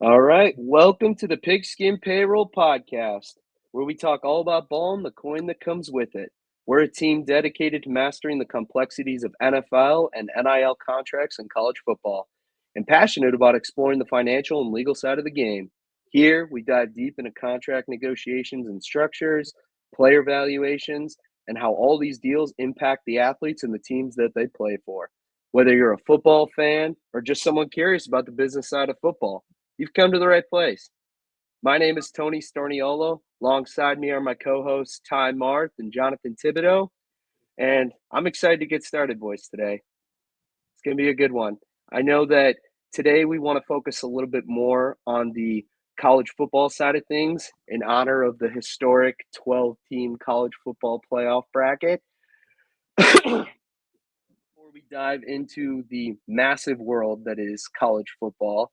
All right, welcome to the Pigskin Payroll Podcast, where we talk all about ball and the coin that comes with it. We're a team dedicated to mastering the complexities of NFL and NIL contracts in college football, and passionate about exploring the financial and legal side of the game. Here, we dive deep into contract negotiations and structures, player valuations, and how all these deals impact the athletes and the teams that they play for. Whether you're a football fan or just someone curious about the business side of football, you've come to the right place. My name is Tony Storniolo. Alongside me are my co-hosts Ty Marth and Johnathan Thibodeau. And I'm excited to get started, boys, today. It's going to be a good one. I know that today we want to focus a little bit more on the college football side of things in honor of the historic 12-team college football playoff bracket. Before we dive into the massive world that is college football,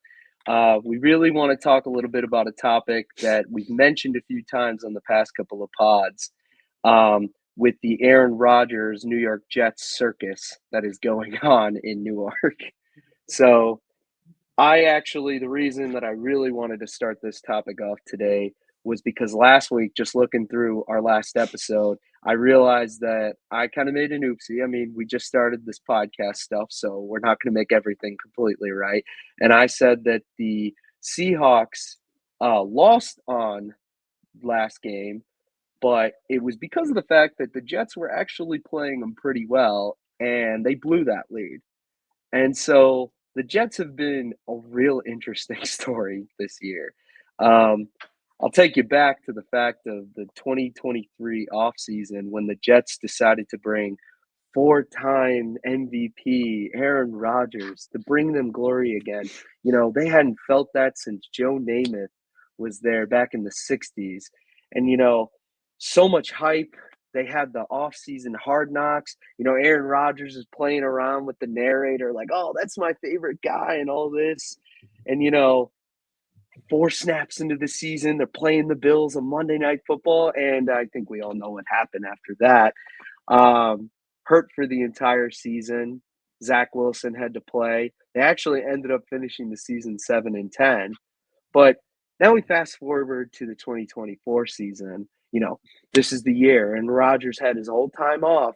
we really want to talk a little bit about a topic that we've mentioned a few times on the past couple of pods with the Aaron Rodgers New York Jets circus that is going on in Newark. So the reason that I really wanted to start this topic off today was because last week, just looking through our last episode, I realized that I kind of made an oopsie. I mean, we just started this podcast stuff, so we're not going to make everything completely right. And I said that the Seahawks lost on last game, but it was because of the fact that the Jets were actually playing them pretty well, and they blew that lead. And so the Jets have been a real interesting story this year. I'll take you back to the fact of the 2023 offseason when the Jets decided to bring four-time MVP Aaron Rodgers to bring them glory again. You know, they hadn't felt that since Joe Namath was there back in the 60s. And, so much hype. They had the off-season Hard Knocks. Aaron Rodgers is playing around with the narrator like, oh, that's my favorite guy and all this. And, 4 snaps into the season, they're playing the Bills on Monday Night Football. And I think we all know what happened after that. Hurt for the entire season. Zach Wilson had to play. They actually ended up finishing the season 7-10. But now we fast forward to the 2024 season. This is the year, and Rodgers had his whole time off,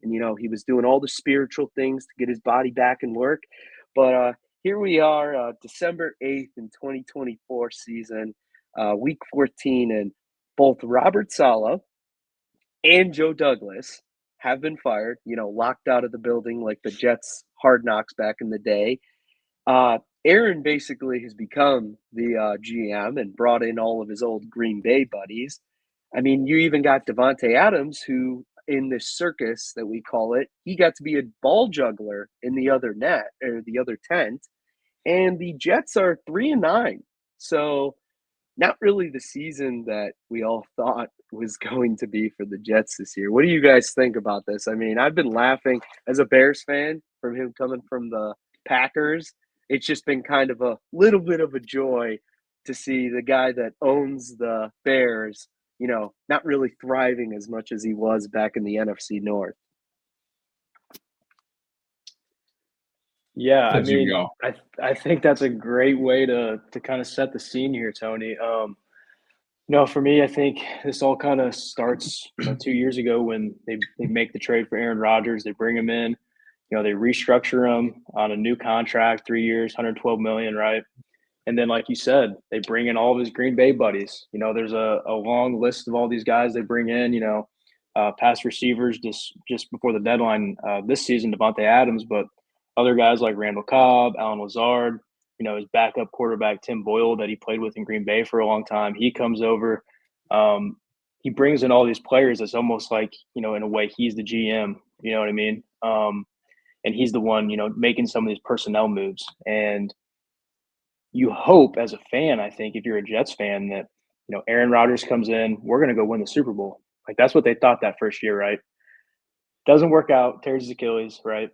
and he was doing all the spiritual things to get his body back in work. But here we are, December 8th in 2024 season, week 14, and both Robert Saleh and Joe Douglas have been fired. Locked out of the building like the Jets Hard Knocks back in the day. Aaron basically has become the GM and brought in all of his old Green Bay buddies. I mean, you even got Davante Adams, who in this circus that we call it, he got to be a ball juggler in the other net or the other tent. And the Jets are 3-9. So not really the season that we all thought was going to be for the Jets this year. What do you guys think about this? I mean, I've been laughing as a Bears fan from him coming from the Packers. It's just been kind of a little bit of a joy to see the guy that owns the Bears, not really thriving as much as he was back in the NFC North. Yeah, I mean, I think that's a great way to kind of set the scene here, Tony. For me, I think this all kind of starts 2 years ago when they make the trade for Aaron Rodgers. They bring him in, they restructure him on a new contract, 3 years, $112 million, right? And then, like you said, they bring in all of his Green Bay buddies. There's a long list of all these guys they bring in. Past receivers just before the deadline this season, Davante Adams, but other guys like Randall Cobb, Alan Lazard, his backup quarterback, Tim Boyle, that he played with in Green Bay for a long time. He comes over. He brings in all these players. It's almost like, in a way, he's the GM. You know what I mean? And he's the one, making some of these personnel moves. And you hope as a fan, I think, if you're a Jets fan, that, Aaron Rodgers comes in, we're going to go win the Super Bowl. Like, that's what they thought that first year, right? Doesn't work out, tears his Achilles, right?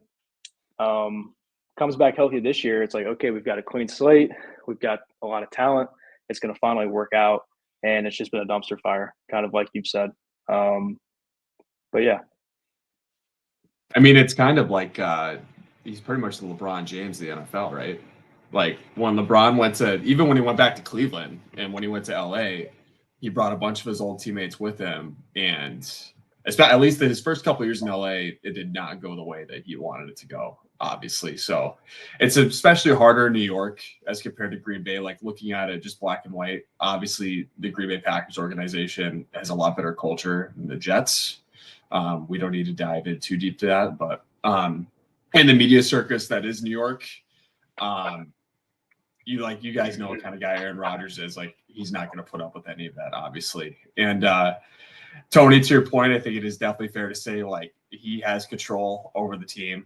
Comes back healthy this year. It's like, okay, we've got a clean slate. We've got a lot of talent. It's going to finally work out. And it's just been a dumpster fire, kind of like you've said. But yeah. I mean, it's kind of like he's pretty much the LeBron James of the NFL, right? Like when LeBron even when he went back to Cleveland and when he went to LA, he brought a bunch of his old teammates with him. And at least his first couple of years in LA, it did not go the way that he wanted it to go, obviously. So it's especially harder in New York as compared to Green Bay. Like looking at it just black and white, obviously the Green Bay Packers organization has a lot better culture than the Jets. We don't need to dive in too deep to that, but in the media circus that is New York, you guys know what kind of guy Aaron Rodgers is. Like he's not going to put up with any of that, obviously. And Tony, to your point, I think it is definitely fair to say like he has control over the team,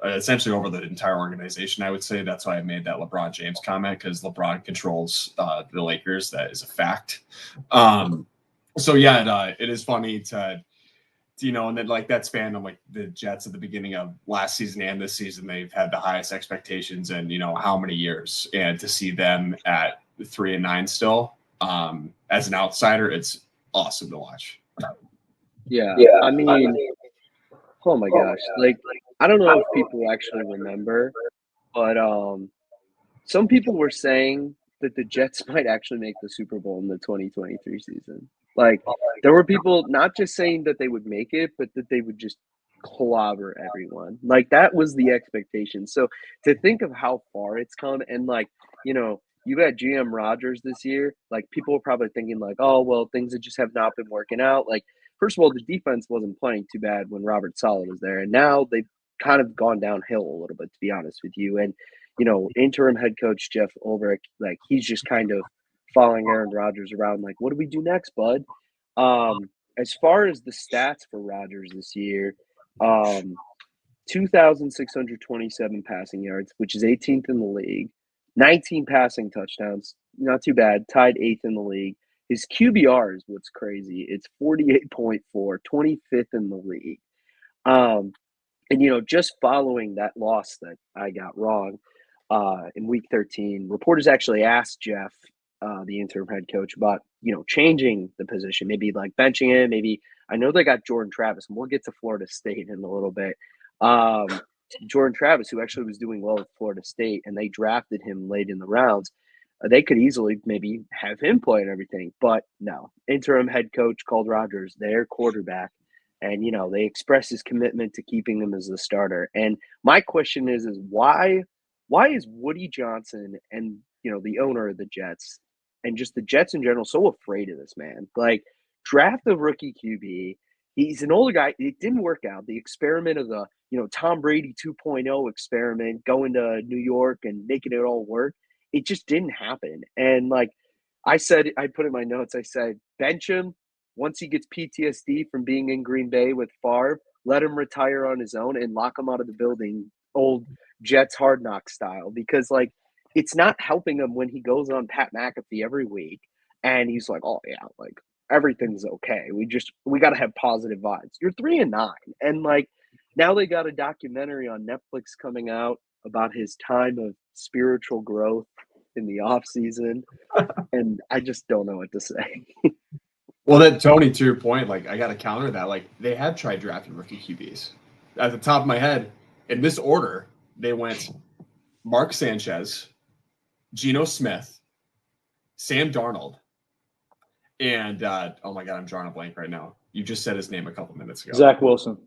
essentially over the entire organization. I would say that's why I made that LeBron James comment, because LeBron controls the Lakers. That is a fact. So yeah, it is funny to and then like that span of like the Jets at the beginning of last season and this season, they've had the highest expectations in how many years, and to see them at 3-9 still as an outsider, it's awesome to watch. Yeah. I mean, oh my gosh, like I don't know if people actually remember, but some people were saying that the Jets might actually make the Super Bowl in the 2023 season. Like, there were people not just saying that they would make it, but that they would just clobber everyone. Like, that was the expectation. So to think of how far it's come, and like, you got GM Rodgers this year, like people were probably thinking like, oh, well, things that just have not been working out. Like, first of all, the defense wasn't playing too bad when Robert Saleh was there. And now they've kind of gone downhill a little bit, to be honest with you. And, interim head coach Jeff Ulbrich, like he's just kind of following Aaron Rodgers around, like, what do we do next, bud? As far as the stats for Rodgers this year, 2,627 passing yards, which is 18th in the league, 19 passing touchdowns, not too bad, tied 8th in the league. His QBR is what's crazy. It's 48.4, 25th in the league. And, just following that loss that I got wrong in week 13, reporters actually asked Jeff, the interim head coach, about, changing the position, maybe like benching him. Maybe I know they got Jordan Travis, and we'll get to Florida State in a little bit. Jordan Travis, who actually was doing well at Florida State, and they drafted him late in the rounds. They could easily maybe have him play and everything, but no. Interim head coach called Rodgers their quarterback, and they expressed his commitment to keeping him as the starter. And my question is why is Woody Johnson and the owner of the Jets and just the Jets in general so afraid of this man? Like, draft a rookie QB. He's an older guy. It didn't work out. The experiment of the Tom Brady 2.0 experiment, going to New York and making it all work, it just didn't happen. And like I said, I put in my notes, I said, bench him once he gets PTSD from being in Green Bay with Favre, let him retire on his own and lock him out of the building, old Jets Hard Knock style, because like it's not helping him when he goes on Pat McAfee every week and he's like, oh yeah, like everything's okay. We got to have positive vibes. You're 3-9. And like now they got a documentary on Netflix coming out about his time of spiritual growth in the off season. And I just don't know what to say. Well, then Tony, to your point, like I got to counter that. Like they have tried drafting rookie QBs. At the top of my head, in this order, they went Mark Sanchez, Geno Smith, Sam Darnold, and oh my God, I'm drawing a blank right now. You just said his name a couple minutes ago. Zach Wilson.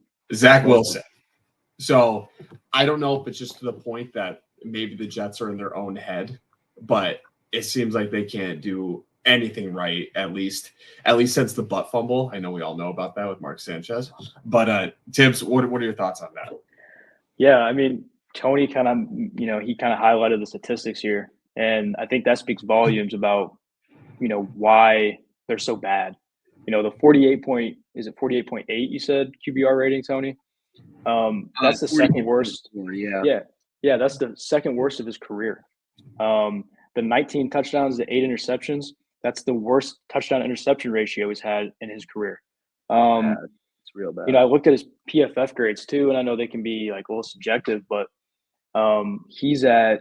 So I don't know if it's just to the point that maybe the Jets are in their own head, but it seems like they can't do anything right, at least since the butt fumble. I know we all know about that with Mark Sanchez. But Tibbs, what are your thoughts on that? Yeah, I mean, Tony kind of, he kind of highlighted the statistics here. And I think that speaks volumes about, why they're so bad. The 48.8 you said QBR rating, Tony? That's the second worst. Yeah, that's the second worst of his career. The 19 touchdowns, the 8 interceptions, that's the worst touchdown interception ratio he's had in his career. It's real bad. I looked at his PFF grades too, and I know they can be like a little subjective, but he's at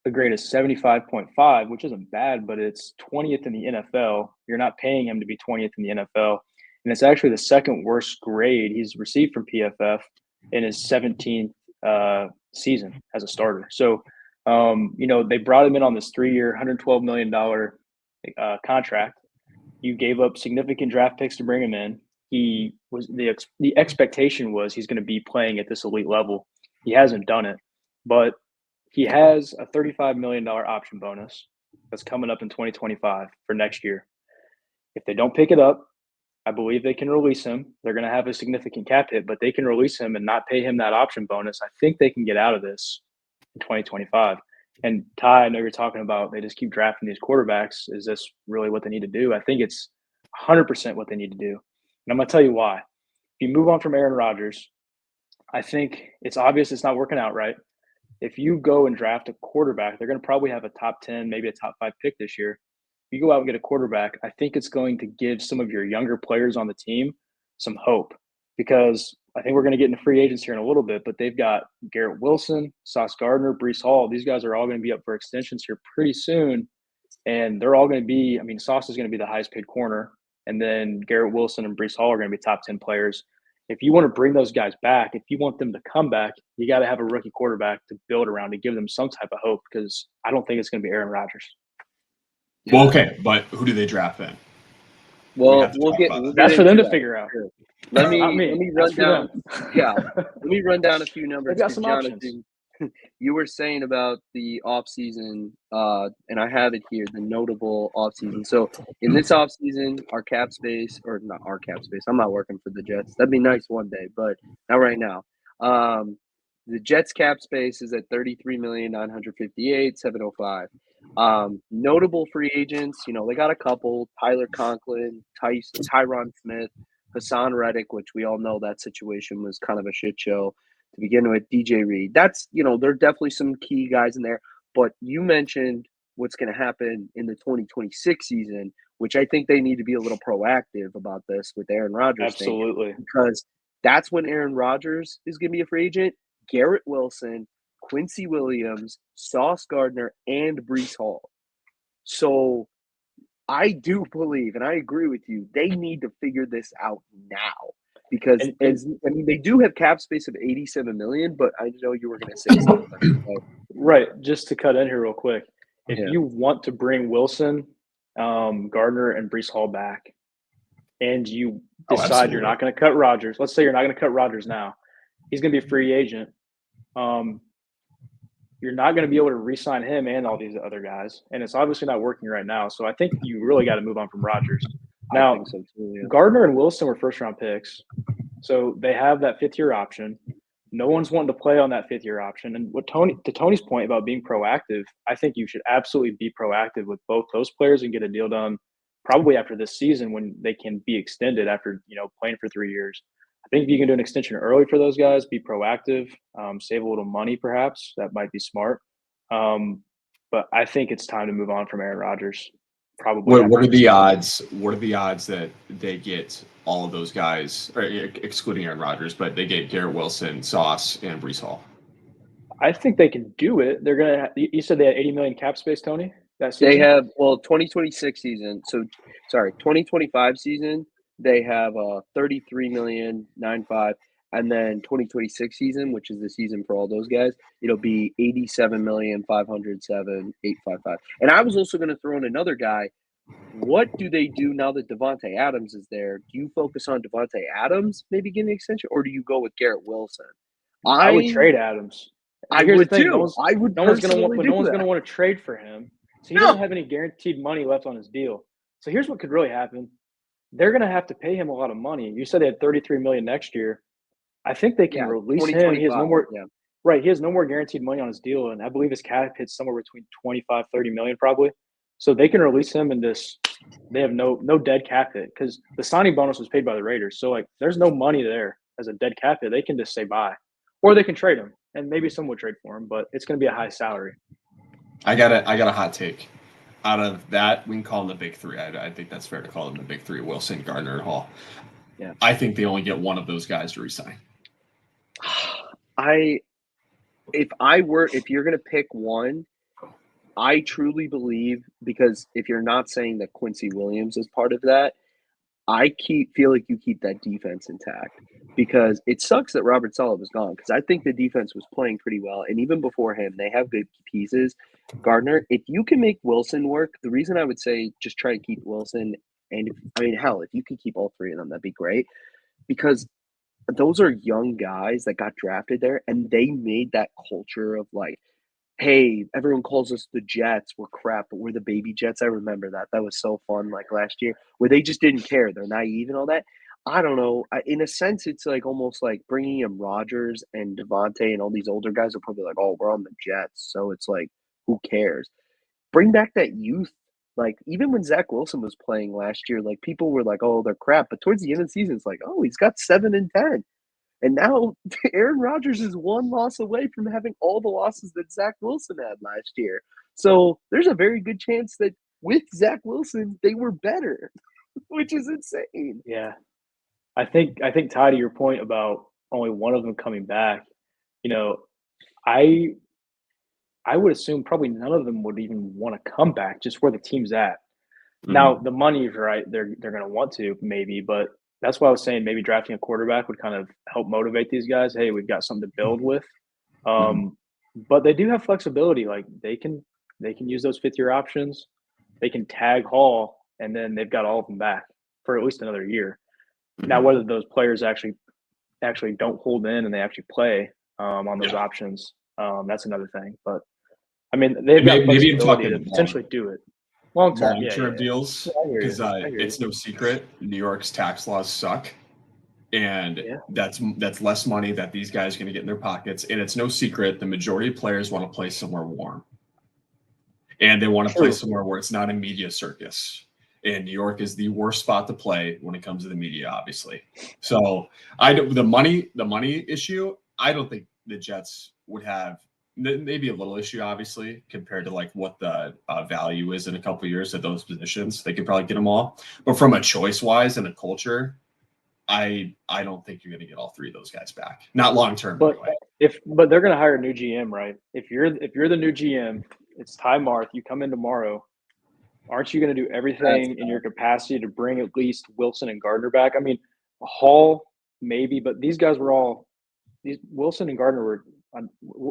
a grade of 75.5, which isn't bad, but it's 20th in the NFL. You're not paying him to be 20th in the NFL. And it's actually the second worst grade he's received from PFF in his 17th season as a starter. So They brought him in on this 3-year, $112 million contract. You gave up significant draft picks to bring him in. He was the expectation was he's going to be playing at this elite level. He hasn't done it, but he has a $35 million option bonus that's coming up in 2025 for next year. If they don't pick it up, I believe they can release him. They're going to have a significant cap hit, but they can release him and not pay him that option bonus. I think they can get out of this in 2025. And Ty, I know you're talking about they just keep drafting these quarterbacks. Is this really what they need to do? I think it's 100% what they need to do. And I'm going to tell you why. If you move on from Aaron Rodgers, I think it's obvious it's not working out right. If you go and draft a quarterback, they're going to probably have a top 10, maybe a top 5 pick this year. If you go out and get a quarterback, I think it's going to give some of your younger players on the team some hope, because I think we're going to get into free agents here in a little bit, but they've got Garrett Wilson, Sauce Gardner, Breece Hall. These guys are all going to be up for extensions here pretty soon, and they're all going to be – I mean, Sauce is going to be the highest paid corner, and then Garrett Wilson and Breece Hall are going to be top 10 players. If you want to bring those guys back, if you want them to come back, you got to have a rookie quarterback to build around to give them some type of hope, because I don't think it's going to be Aaron Rodgers. Well, okay, but who do they draft then? Well, that's for them to figure out. Let me run down. Yeah, let me run down a few numbers. They've got some options. You were saying about the offseason, and I have it here, the notable offseason. So in this offseason, our cap space, or not our cap space, I'm not working for the Jets. That'd be nice one day, but not right now. The Jets cap space is at $33,958,705. Notable free agents, they got a couple: Tyler Conklin, Tyron Smith, Hassan Reddick, which we all know that situation was kind of a shit show to begin with. DJ Reed. That's, there are definitely some key guys in there. But you mentioned what's going to happen in the 2026 season, which I think they need to be a little proactive about this with Aaron Rodgers. Absolutely. Because that's when Aaron Rodgers is going to be a free agent. Garrett Wilson, Quincy Williams, Sauce Gardner, and Breece Hall. So I do believe, and I agree with you, they need to figure this out now, because they do have cap space of $87 million, but I know you were going to say something. Right. Just to cut in here real quick, if you want to bring Wilson, Gardner, and Breece Hall back, and you decide you're not going to cut Rodgers, let's say you're not going to cut Rodgers now, he's going to be a free agent. You're not going to be able to re-sign him and all these other guys, and it's obviously not working right now. So I think you really got to move on from Rodgers. Now, I think so too, yeah. Gardner and Wilson were first-round picks, so they have that fifth-year option. No one's wanting to play on that fifth-year option. And to Tony's point about being proactive, I think you should absolutely be proactive with both those players and get a deal done probably after this season, when they can be extended after playing for 3 years. I think if you can do an extension early for those guys, be proactive, save a little money perhaps, that might be smart. But I think it's time to move on from Aaron Rodgers. Probably. What are the odds? What are the odds that they get all of those guys, or excluding Aaron Rodgers, but they get Garrett Wilson, Sauce, and Breece Hall? I think they can do it. They're gonna. You said they had $80 million cap space, Tony. That season? They have 2026 season. So 2025 season. They have $33,000,905, and then 2026 season, which is the season for all those guys, it'll be $87,507,855. And I was also going to throw in another guy. What do they do now that Devontae Adams is there? Do you focus on Devontae Adams maybe getting an extension, or do you go with Garrett Wilson? I would trade Adams. I would too. No one's going to want to trade for him. So he doesn't have any guaranteed money left on his deal. So here's what could really happen. They're going to have to pay him a lot of money. You said they had $33 million next year. I think they can release him. He has no more. Yeah. Right, he has no more guaranteed money on his deal, and I believe his cap hits somewhere between $25-30 million probably. So they can release him, and they have no dead cap hit, because the signing bonus was paid by the Raiders. So there's no money there as a dead cap hit. They can just say bye, or they can trade him, and maybe someone would trade for him, but it's going to be a high salary. I got a hot take. Out of that, we can call them the big three. I think that's fair to call them the big three: Wilson, Gardner, and Hall. Yeah, I think they only get one of those guys to resign. If you're going to pick one, I truly believe, because if you're not saying that Quincy Williams is part of that, I feel like you keep that defense intact because it sucks that Robert Saleh was gone because I think the defense was playing pretty well. And even before him, they have good pieces. Gardner, if you can make Wilson work, the reason I would say just try to keep Wilson, and hell, if you could keep all three of them, that'd be great because those are young guys that got drafted there and they made that culture of like, hey, everyone calls us the Jets. We're crap, but we're the baby Jets. I remember that. That was so fun, like last year, where they just didn't care. They're naive and all that. I don't know. In a sense, it's like almost like bringing in Rodgers and Devontae and all these older guys are probably like, oh, we're on the Jets. So it's like, who cares? Bring back that youth. Like, even when Zach Wilson was playing last year, like, people were like, oh, they're crap. But towards the end of the season, it's like, oh, he's got 7 and 10. And now Aaron Rodgers is one loss away from having all the losses that Zach Wilson had last year. So there's a very good chance that with Zach Wilson, they were better, which is insane. Yeah. I think Ty, to your point about only one of them coming back, I would assume probably none of them would even want to come back just where the team's at. Mm-hmm. Now the money is right; they're going to want to maybe, but that's why I was saying maybe drafting a quarterback would kind of help motivate these guys. Hey, we've got something to build with. But they do have flexibility; like they can use those 5th-year options. They can tag Hall, and then they've got all of them back for at least another year. Now, whether those players actually don't hold in and they actually play on those options, that's another thing. But I mean, they've got flexibility to potentially do it. Long-term deals, because it's no secret New York's tax laws suck, and that's less money that these guys are going to get in their pockets. And it's no secret the majority of players want to play somewhere warm, and they want to play somewhere where it's not a media circus. And New York is the worst spot to play when it comes to the media, obviously. So the money issue, I don't think the Jets would have. Maybe a little issue, obviously, compared to like what the value is in a couple of years at those positions. They could probably get them all, but from a choice wise and a culture, I don't think you're going to get all 3 of those guys back. Not long term. But anyway. But they're going to hire a new GM, right? If you're the new GM, it's Ty Marth. You come in tomorrow. Aren't you going to do everything in your capacity to bring at least Wilson and Gardner back? I mean, Hall maybe, but these guys were all Wilson and Gardner were.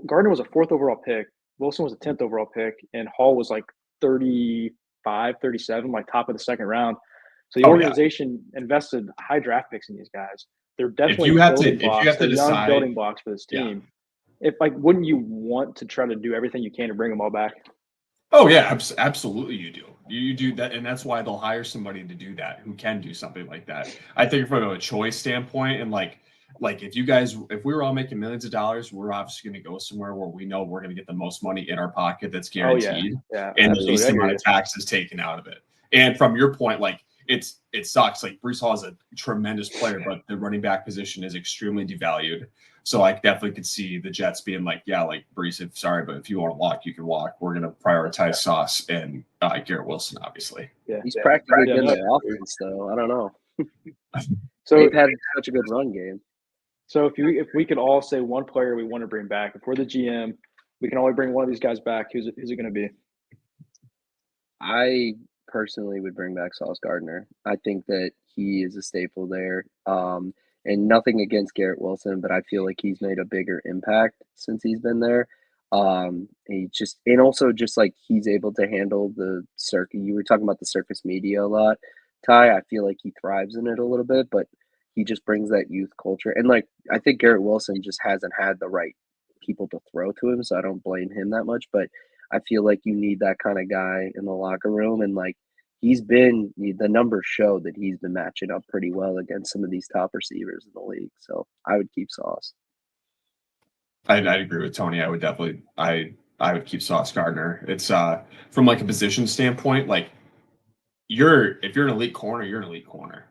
Gardner was a 4th overall pick. Wilson was a 10th overall pick, and Hall was like 35, 37, like top of the 2nd round. So the organization invested high draft picks in these guys. They're definitely building blocks for this team. If wouldn't you want to try to do everything you can to bring them all back? Oh yeah, absolutely you do. You do that, and that's why they'll hire somebody to do that who can do something like that. I think from a choice standpoint, and like if we were all making millions of dollars, we're obviously going to go somewhere where we know we're going to get the most money in our pocket that's guaranteed, and the least amount of taxes taken out of it. And from your point, like it sucks. Like Breece Hall is a tremendous player, but the running back position is extremely devalued. So I definitely could see the Jets being like, like Breece, but if you want to walk, you can walk. We're going to prioritize Sauce and Garrett Wilson, obviously. Yeah, he's practically in the offense, though. I don't know. So they've had such a good run game. So if we could all say one player we want to bring back, if we're the GM, we can only bring one of these guys back. Who's it going to be? I personally would bring back Sauce Gardner. I think that he is a staple there. And nothing against Garrett Wilson, but I feel like he's made a bigger impact since he's been there. And also just like he's able to handle the circuit. You were talking about the circus media a lot, Ty. I feel like he thrives in it a little bit, but he just brings that youth culture. And like, I think Garrett Wilson just hasn't had the right people to throw to him. So I don't blame him that much, but I feel like you need that kind of guy in the locker room. And like, the numbers show that he's been matching up pretty well against some of these top receivers in the league. So I would keep Sauce. I'd agree with Tony. I would definitely, I would keep Sauce Gardner. It's from like a position standpoint, like if you're an elite corner, you're an elite corner.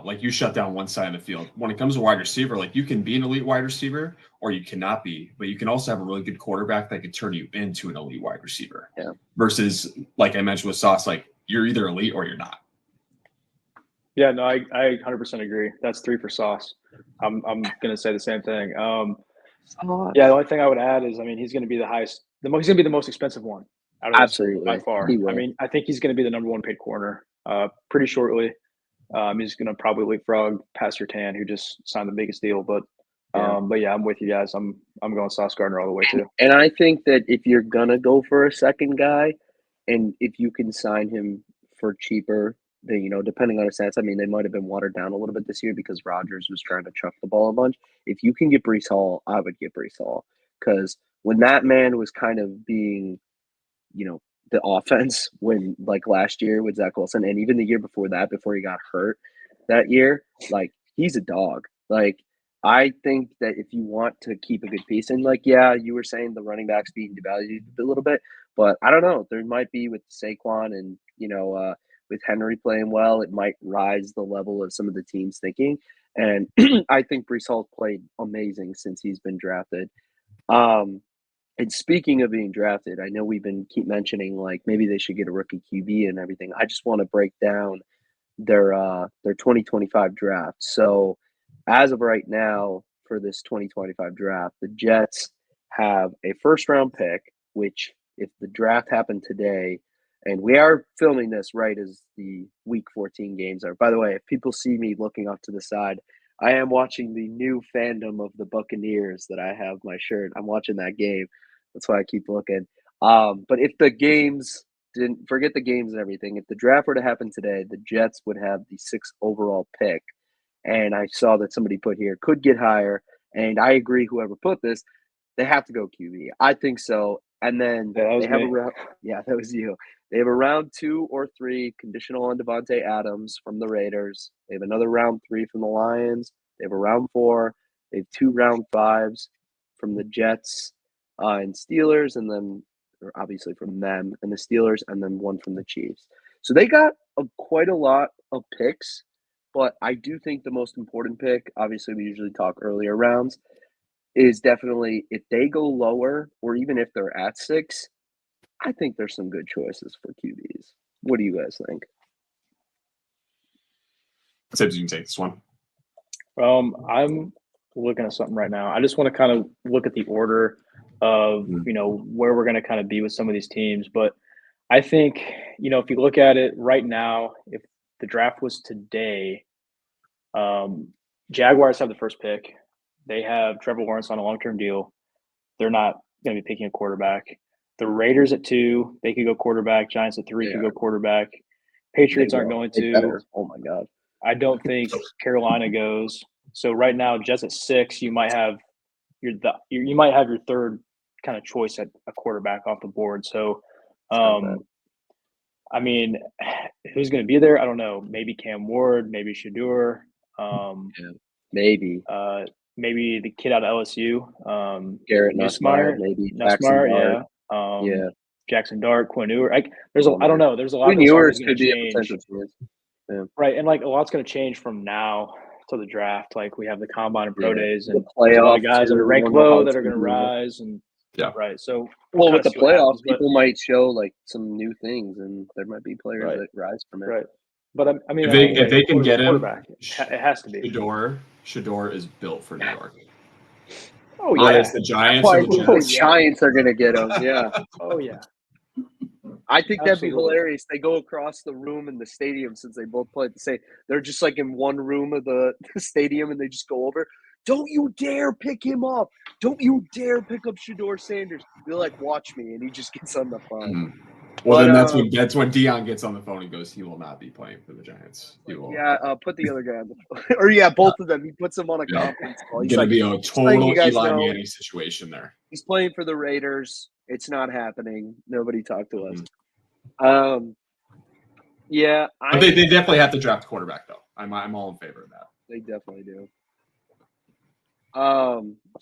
Like you shut down one side of the field. When it comes to wide receiver, like you can be an elite wide receiver or you cannot be, but you can also have a really good quarterback that could turn you into an elite wide receiver. Yeah. Versus, like I mentioned with Sauce, like you're either elite or you're not. Yeah, no, I 100% agree. That's 3 for Sauce. I'm going to say the same thing. The only thing I would add is, he's going to be he's going to be the most expensive one out of those 3 by far. I mean, I think he's going to be the number 1 paid corner pretty shortly. He's going to probably leapfrog past Sertan, who just signed the biggest deal. But yeah, I'm with you guys. I'm going Sauce Gardner all the way too. And I think that if you're gonna go for a second guy, and if you can sign him for cheaper, then depending on his stats, I mean, they might have been watered down a little bit this year because Rodgers was trying to chuck the ball a bunch. If you can get Breece Hall, I would get Breece Hall because when that man was kind of being, the offense when like last year with Zach Wilson, and even the year before that, before he got hurt that year, like he's a dog. Like I think that if you want to keep a good piece, and like, yeah, you were saying the running backs being devalued a little bit, but I don't know. There might be with Saquon and, with Henry playing well, it might rise the level of some of the teams thinking. And I think Breece Hall's played amazing since he's been drafted. And speaking of being drafted, I know we've been keep mentioning like maybe they should get a rookie QB and everything. I just want to break down their 2025 draft. So as of right now for this 2025 draft, the Jets have a first round pick, which if the draft happened today, and we are filming this right as the week 14 games are. By the way, if people see me looking off to the side, I am watching the new fandom of the Buccaneers that I have my shirt. I'm watching that game. That's why I keep looking. But if the games didn't forget the games and everything, if the draft were to happen today, the Jets would have the 6th overall pick. And I saw that somebody put here could get higher. And I agree, whoever put this, they have to go QB. I think so. And then they have that was you. They have a round 2 or 3 conditional on Devontae Adams from the Raiders. They have another round 3 from the Lions. They have a round 4. They have 2 round 5s from the Jets and Steelers, and then obviously from them and the Steelers, and then 1 from the Chiefs. So they got quite a lot of picks, but I do think the most important pick, obviously we usually talk earlier rounds, is definitely if they go lower or even if they're at 6, I think there's some good choices for QBs. What do you guys think? Tibbs, you can take this one. I'm looking at something right now. I just want to kind of look at the order of, where we're going to kind of be with some of these teams. But I think, if you look at it right now, if the draft was today, Jaguars have the first pick. They have Trevor Lawrence on a long-term deal. They're not going to be picking a quarterback. The Raiders at 2, they could go quarterback. Giants at 3 could go quarterbadd. Patriots aren't going to. Oh my God. I don't think Carolina goes. So right now, Jets at 6, you might have your third kind of choice at a quarterback off the board. So, I mean, who's going to be there? I don't know. Maybe Cam Ward, maybe Shador. Maybe. Maybe the kid out of LSU. Garrett Nussmeier, maybe. Nussmeier, yeah. Jackson Dart, Quinn Ewers. I don't know. There's a lot. Quinn Ewers could be a potential chance. Yeah. Right, and like a lot's going to change from now to the draft. Like we have the combine and pro days, and a lot of guys that are ranked low that are going to rise, and right. So with the playoffs, people might show like some new things, and there might be players that rise from it. Right, but I mean, if they can get him, it has to be. Shador is built for New York. Oh yeah, the Giants. The Giants are going to get him. Yeah. Oh yeah. I think that'd be hilarious. They go across the room in the stadium since they both play at the same. They're just like in one room of the stadium, and they just go over. Don't you dare pick him up! Don't you dare pick up Shador Sanders! They're like, watch me, and he just gets on the phone. Mm-hmm. Well, then that's when Dion gets on the phone and goes, he will not be playing for the Giants. He will. Yeah, put the other guy on the phone. Or both of them. He puts them on a conference call. He's going to be a total Eli Manning situation there. He's playing for the Raiders. It's not happening. Nobody talked to us. But they definitely have to draft a quarterback, though. I'm all in favor of that. They definitely do.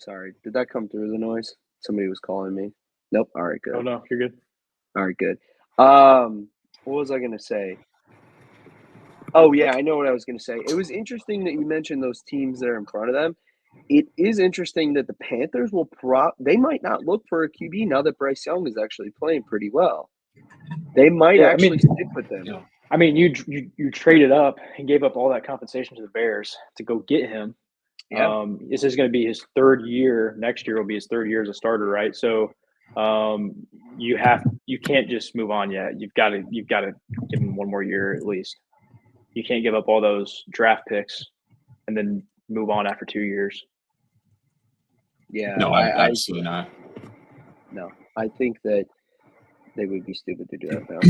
Sorry, did that come through the noise? Somebody was calling me. Nope. All right, good. Oh no, you're good. All right, good. What was I gonna say? Oh yeah, I know what I was gonna say. It was interesting that you mentioned those teams that are in front of them. It is interesting that the Panthers they might not look for a QB now that Bryce Young is actually playing pretty well. They might stick with them. Yeah. I mean, you traded up and gave up all that compensation to the Bears to go get him. Yeah. This is going to be his 3rd year. Next year will be his 3rd year as a starter, right? So, you can't just move on yet. You've got to give him one more year at least. you can't give up all those draft picks and then move on after 2 years. Yeah, No, absolutely not. No, I think that they would be stupid to do that now.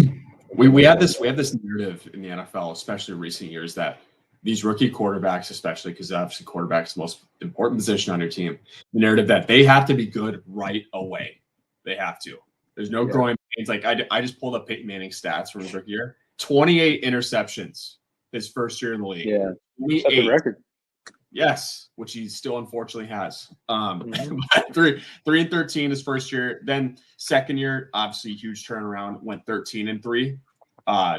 We have this narrative in the NFL, especially in recent years, that these rookie quarterbacks, especially because obviously quarterback's the most important position on your team, the narrative that they have to be good right away. They have to. There's no growing pains. Like I just pulled up Peyton Manning's stats from his rookie year. 28 interceptions his first year in the league. Yeah. Set the record. Yes, which he still unfortunately has. 3-13 his first year. Then second year, obviously huge turnaround, went 13-3.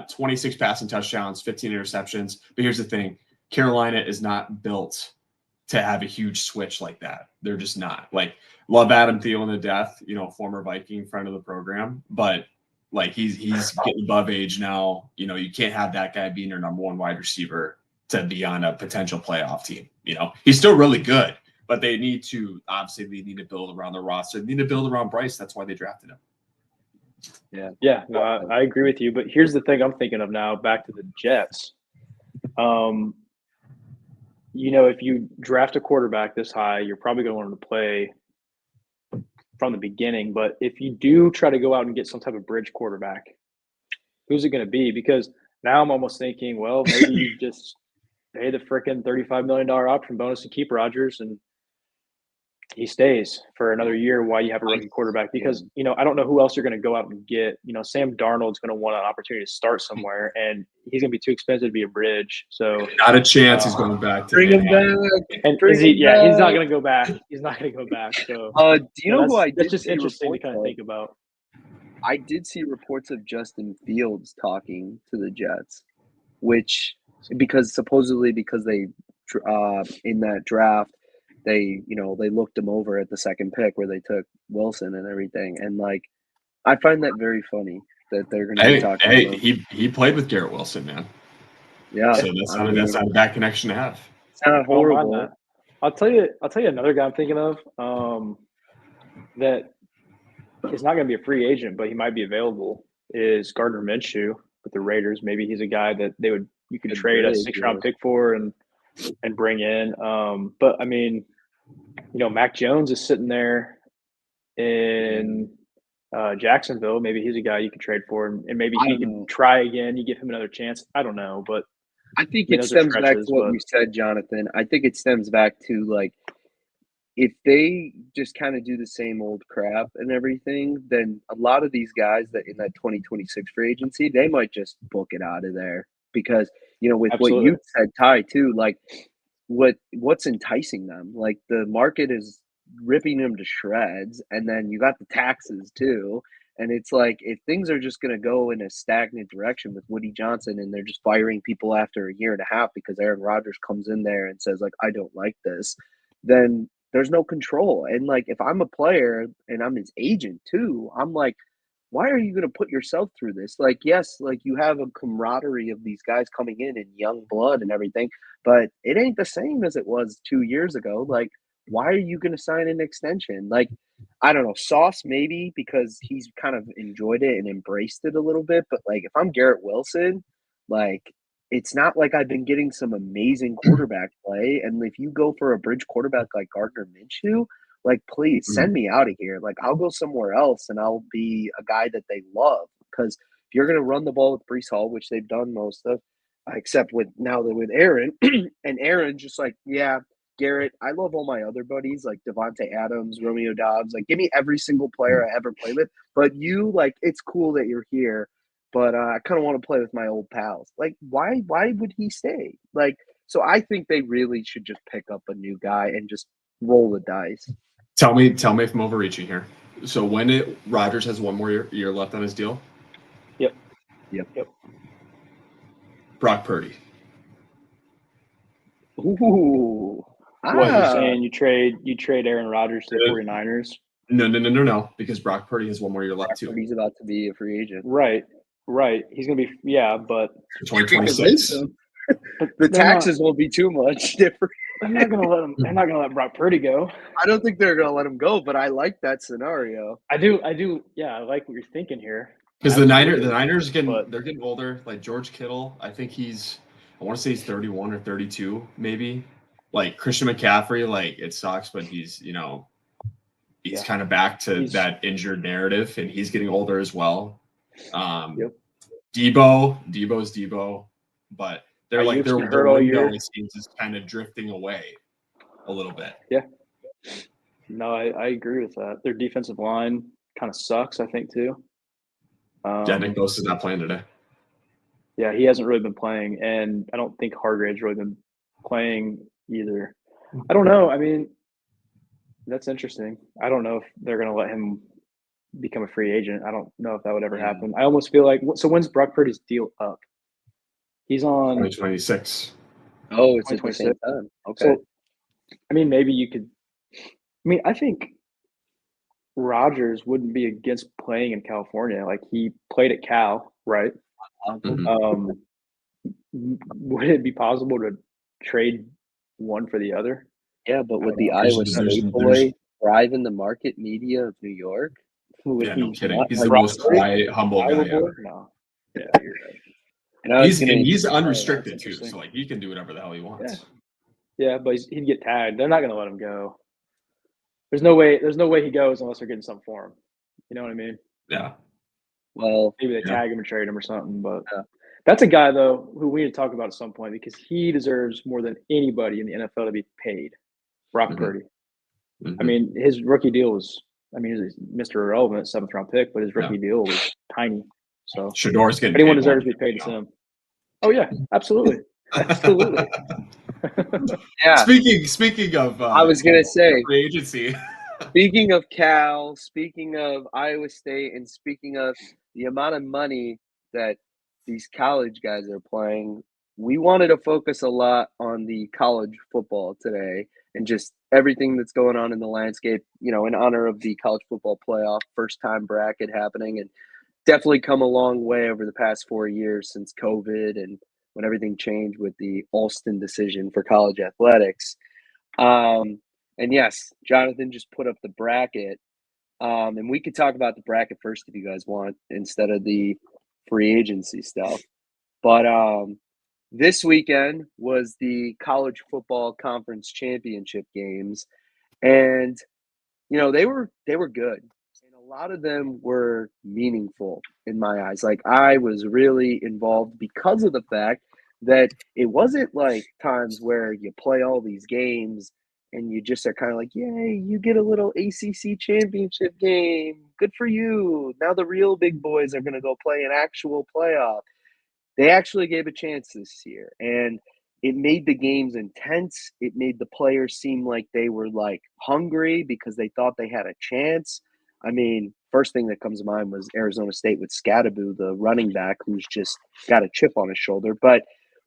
26 passing touchdowns, 15 interceptions. But here's the thing. Carolina is not built to have a huge switch like that. They're just not. Like, love Adam Thielen to death, former Viking, friend of the program, but like he's getting above age now. You can't have that guy being your number one wide receiver to be on a potential playoff team. He's still really good, but they need to build around the roster. They need to build around Bryce. That's why they drafted him. Yeah, no, I agree with you. But here's the thing I'm thinking of now, back to the Jets. If you draft a quarterback this high, you're probably going to want him to play from the beginning. But if you do try to go out and get some type of bridge quarterback, who's it going to be? Because now I'm almost thinking, well, maybe you just pay the freaking $35 million option bonus to keep Rodgers and he stays for another year while you have a rookie quarterback. Because, I don't know who else you're going to go out and get. Sam Darnold's going to want an opportunity to start somewhere, and he's going to be too expensive to be a bridge. So not a chance he's going back to bring him back. And he's not going to go back. He's not going to go back. So do you know who I did? That's just interesting to kind of think about. I did see reports of Justin Fields talking to the Jets, because they in that draft they looked him over at the second pick where they took Wilson and everything, and I find that very funny that they're going to be talking. Hey, he played with Garrett Wilson, man. Yeah, so that's not a bad connection to have. It's not horrible. I'll tell you another guy I'm thinking of that is not going to be a free agent, but he might be available, is Gardner Minshew with the Raiders. Maybe he's a guy that you could trade a 6th-round pick for and bring in. But I mean, Mac Jones is sitting there in Jacksonville. Maybe he's a guy you could trade for, and maybe he can try again. You give him another chance. I don't know, but I think it stems back to what you said, Johnathan. I think it stems back to if they just kind of do the same old crap and everything, then a lot of these guys that in that 2026 free agency, they might just book it out of there because, with Absolutely. What you said, Ty, too, what's enticing them? The market is ripping them to shreds, and then you got the taxes too. And it's if things are just going to go in a stagnant direction with Woody Johnson and they're just firing people after a year and a half because Aaron Rodgers comes in there and says, I don't like this, then there's no control. And if I'm a player and I'm his agent too, I'm why are you going to put yourself through this? Yes, you have a camaraderie of these guys coming in young blood and everything, but it ain't the same as it was 2 years ago. Why are you going to sign an extension? I don't know, Sauce maybe because he's kind of enjoyed it and embraced it a little bit. But if I'm Garrett Wilson, it's not I've been getting some amazing quarterback play. And if you go for a bridge quarterback like Gardner Minshew, please send me out of here. I'll go somewhere else and I'll be a guy that they love. Because if you're going to run the ball with Breece Hall, which they've done most of, except with Aaron, and Aaron just Garrett, I love all my other buddies Devontae Adams, Romeo Dobbs. Give me every single player I ever played with. But you, it's cool that you're here, but I kind of want to play with my old pals. Why would he stay? So I think they really should just pick up a new guy and just roll the dice. Tell me if I'm overreaching here. So when Rodgers has one more year left on his deal? Yep. Brock Purdy. Ooh. What are you saying? You trade Aaron Rodgers to the 49ers? No, because Brock Purdy has one more year left too. He's about to be a free agent. Right. He's going to be, but 2026. The taxes won't be too much different. They're not going to let Brock Purdy go. I don't think they're going to let him go, but I like that scenario. I do. Yeah, I like what you're thinking here. Because the Niners they're getting older. George Kittle, I think he's I want to say he's 31 or 32, maybe. Like Christian McCaffrey, like it sucks, but he's kind of back to that injured narrative, and he's getting older as well. Debo's Debo, but they're like their window, it seems, is kind of drifting away a little bit. Yeah. No, I agree with that. Their defensive line kind of sucks, I think, too. Nick Bosa's not playing today. Yeah, he hasn't really been playing, and I don't think Hargrave's really been playing either. I don't know. I mean, that's interesting. I don't know if they're going to let him become a free agent. I don't know if that would ever happen. I almost feel like – so when's Brock Purdy's deal up? He's on – 2026. Oh, it's at the same time. Okay. So, I mean, maybe you could – I mean, I think Rodgers wouldn't be against playing in California. Like, he played at Cal, right? Mm-hmm. Would it be possible to trade one for the other? Yeah, but would the Iowa State boy thrive in the market media of New York? Yeah, no kidding. He's the most quiet, humble guy ever. No. Yeah, you're right. He's unrestricted too, so like he can do whatever the hell he wants. Yeah, but he'd get tagged. They're not going to let him go. There's no way he goes unless they're getting something for him. You know what I mean? Yeah. Well, maybe they tag him and trade him or something, but that's a guy though who we need to talk about at some point because he deserves more than anybody in the NFL to be paid. Brock Purdy. I mean, his rookie deal was. I mean, he's Mr. Irrelevant, 7th round pick, but his rookie deal was tiny. So Shador's getting anyone deserves to be paid to him. Oh yeah, absolutely, absolutely. Yeah. Speaking of, I was gonna say free agency. Speaking of Cal, speaking of Iowa State, and speaking of the amount of money that these college guys are playing, we wanted to focus a lot on the college football today and just everything that's going on in the landscape, you know, in honor of the college football playoff first-time bracket happening, and definitely come a long way over the past 4 years since COVID and when everything changed with the Alston decision for college athletics. And yes, Johnathan just put up the bracket. And we could talk about the bracket first if you guys want, instead of the free agency stuff. But this weekend was the college football conference championship games. And, you know, they were good. And a lot of them were meaningful in my eyes. Like, I was really involved because of the fact that it wasn't like times where you play all these games and you just are kind of like, yay, you get a little ACC championship game. Good for you. Now the real big boys are going to go play an actual playoff. They actually gave a chance this year, and it made the games intense. It made the players seem like they were like hungry because they thought they had a chance. I mean, first thing that comes to mind was Arizona State with Scadaboo, the running back, who's just got a chip on his shoulder. But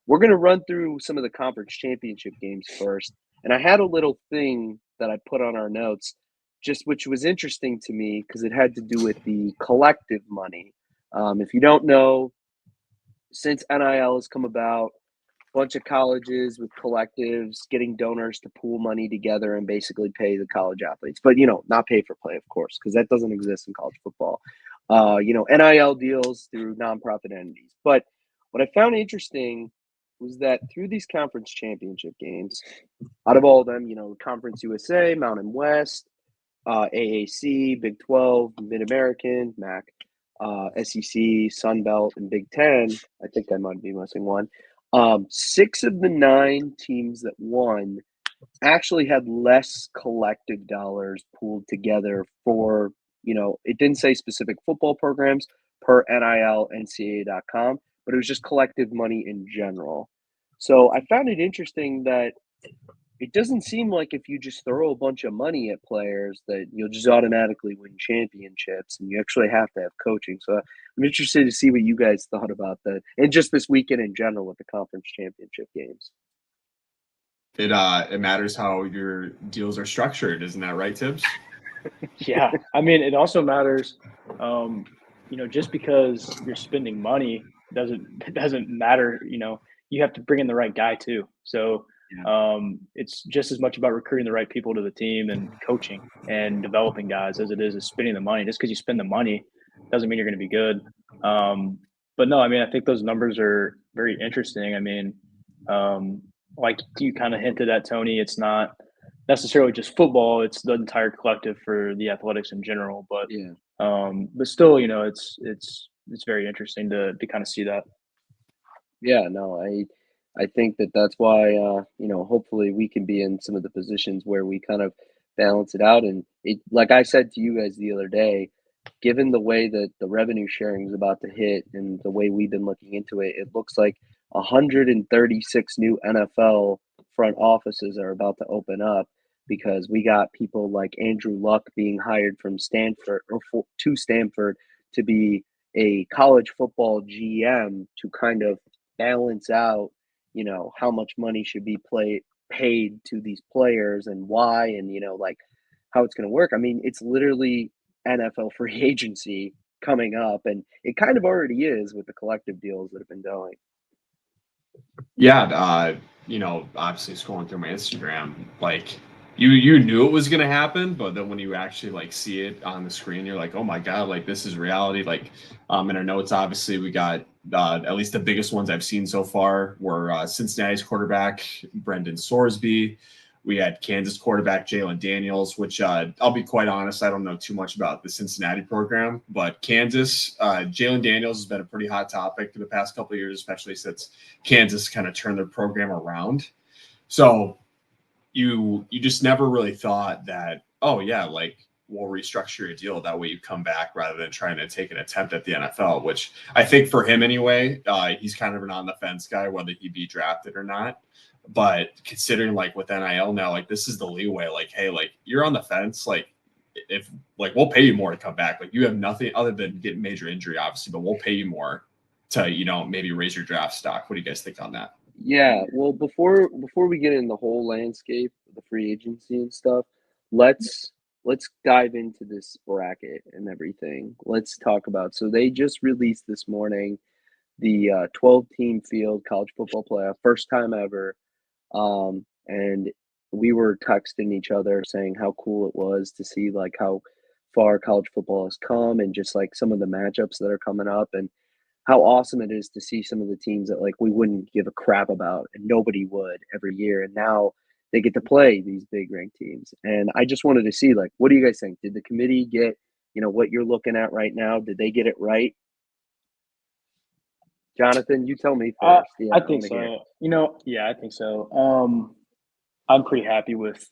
we're going to run through some of the conference championship games first. And I had a little thing that I put on our notes, just which was interesting to me because it had to do with the collective money. If you don't know, since NIL has come about, a bunch of colleges with collectives getting donors to pool money together and basically pay the college athletes. But, you know, not pay for play, of course, because that doesn't exist in college football. You know, NIL deals through nonprofit entities. But what I found interesting was that through these conference championship games, out of all of them, you know, Conference USA, Mountain West, AAC, Big 12, Mid-American, MAC, SEC, Sun Belt, and Big 10, I think I might be missing one. 6 of the 9 teams that won actually had less collective dollars pooled together for, you know, it didn't say specific football programs per NIL, NCAA.com, but it was just collective money in general. So I found it interesting that it doesn't seem like if you just throw a bunch of money at players that you'll just automatically win championships, and you actually have to have coaching. So I'm interested to see what you guys thought about that, and just this weekend in general with the conference championship games. It matters how your deals are structured, isn't that right, Tibbs? Yeah, I mean, it also matters. You know, just because you're spending money doesn't matter. You know, you have to bring in the right guy too. So it's just as much about recruiting the right people to the team and coaching and developing guys as it is spending the money. Just because you spend the money doesn't mean you're going to be good. But no, I mean, I think those numbers are very interesting. I mean, Like you kind of hinted at, Tony, it's not necessarily just football; it's the entire collective for the athletics in general. But still, it's very interesting to kind of see that. Yeah, no, I think that's why hopefully we can be in some of the positions where we kind of balance it out. And it, like I said to you guys the other day, given the way that the revenue sharing is about to hit and the way we've been looking into it, it looks like 136 new NFL front offices are about to open up because we got people like Andrew Luck being hired from Stanford to Stanford to be a college football GM to kind of balance out, how much money should be paid to these players and why, and like how it's going to work. I mean, it's literally NFL free agency coming up, and it kind of already is with the collective deals that have been going. Yeah, obviously scrolling through my Instagram, like you knew it was going to happen, but then when you actually like see it on the screen, you're like, oh my god, like this is reality. Like, in our notes, obviously we got at least the biggest ones I've seen so far were Cincinnati's quarterback Brendan Sorsby. We had Kansas quarterback Jalen Daniels, which I'll be quite honest, I don't know too much about the Cincinnati program, but Kansas, Jalen Daniels has been a pretty hot topic for the past couple of years, especially since Kansas kind of turned their program around. So you just never really thought that, oh yeah, like we'll restructure your deal. That way you come back rather than trying to take an attempt at the NFL, which I think for him anyway, he's kind of an on the fence guy, whether he be drafted or not. But considering like with NIL now, like this is the leeway, like, hey, like you're on the fence, like if like we'll pay you more to come back. Like you have nothing other than getting major injury, obviously, but we'll pay you more to, maybe raise your draft stock. What do you guys think on that? Yeah, well, before we get in the whole landscape of the free agency and stuff, let's dive into this bracket and everything. Let's talk about. So they just released this morning the 12-team field college football playoff, first time ever. And we were texting each other saying how cool it was to see like how far college football has come and just like some of the matchups that are coming up and how awesome it is to see some of the teams that like we wouldn't give a crap about and nobody would every year. And now they get to play these big ranked teams. And I just wanted to see like, what do you guys think? Did the committee get, what you're looking at right now? Did they get it right? Johnathan, you tell me first. Yeah, I think so. I think so. I'm pretty happy with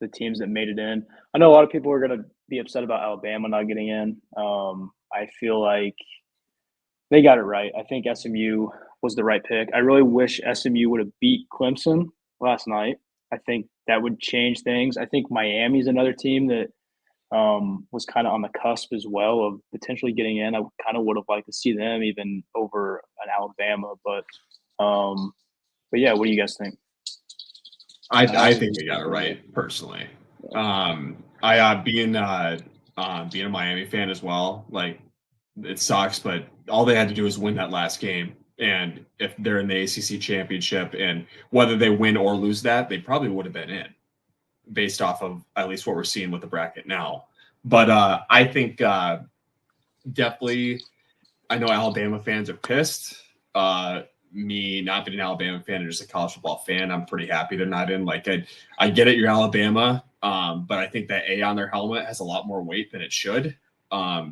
the teams that made it in. I know a lot of people are going to be upset about Alabama not getting in. I feel like they got it right. I think SMU was the right pick. I really wish SMU would have beat Clemson last night. I think that would change things. I think Miami's another team that was kind of on the cusp as well of potentially getting in. I kind of would have liked to see them even over an Alabama, but yeah, what do you guys think? I think they got it right personally. Being a Miami fan as well, like it sucks, but all they had to do was win that last game. And if they're in the ACC championship and whether they win or lose that, they probably would have been in based off of at least what we're seeing with the bracket now. But I think definitely, I know Alabama fans are pissed. Me not being an Alabama fan and just a college football fan, I'm pretty happy they're not in. Like I get it, you're Alabama, but I think that A on their helmet has a lot more weight than it should.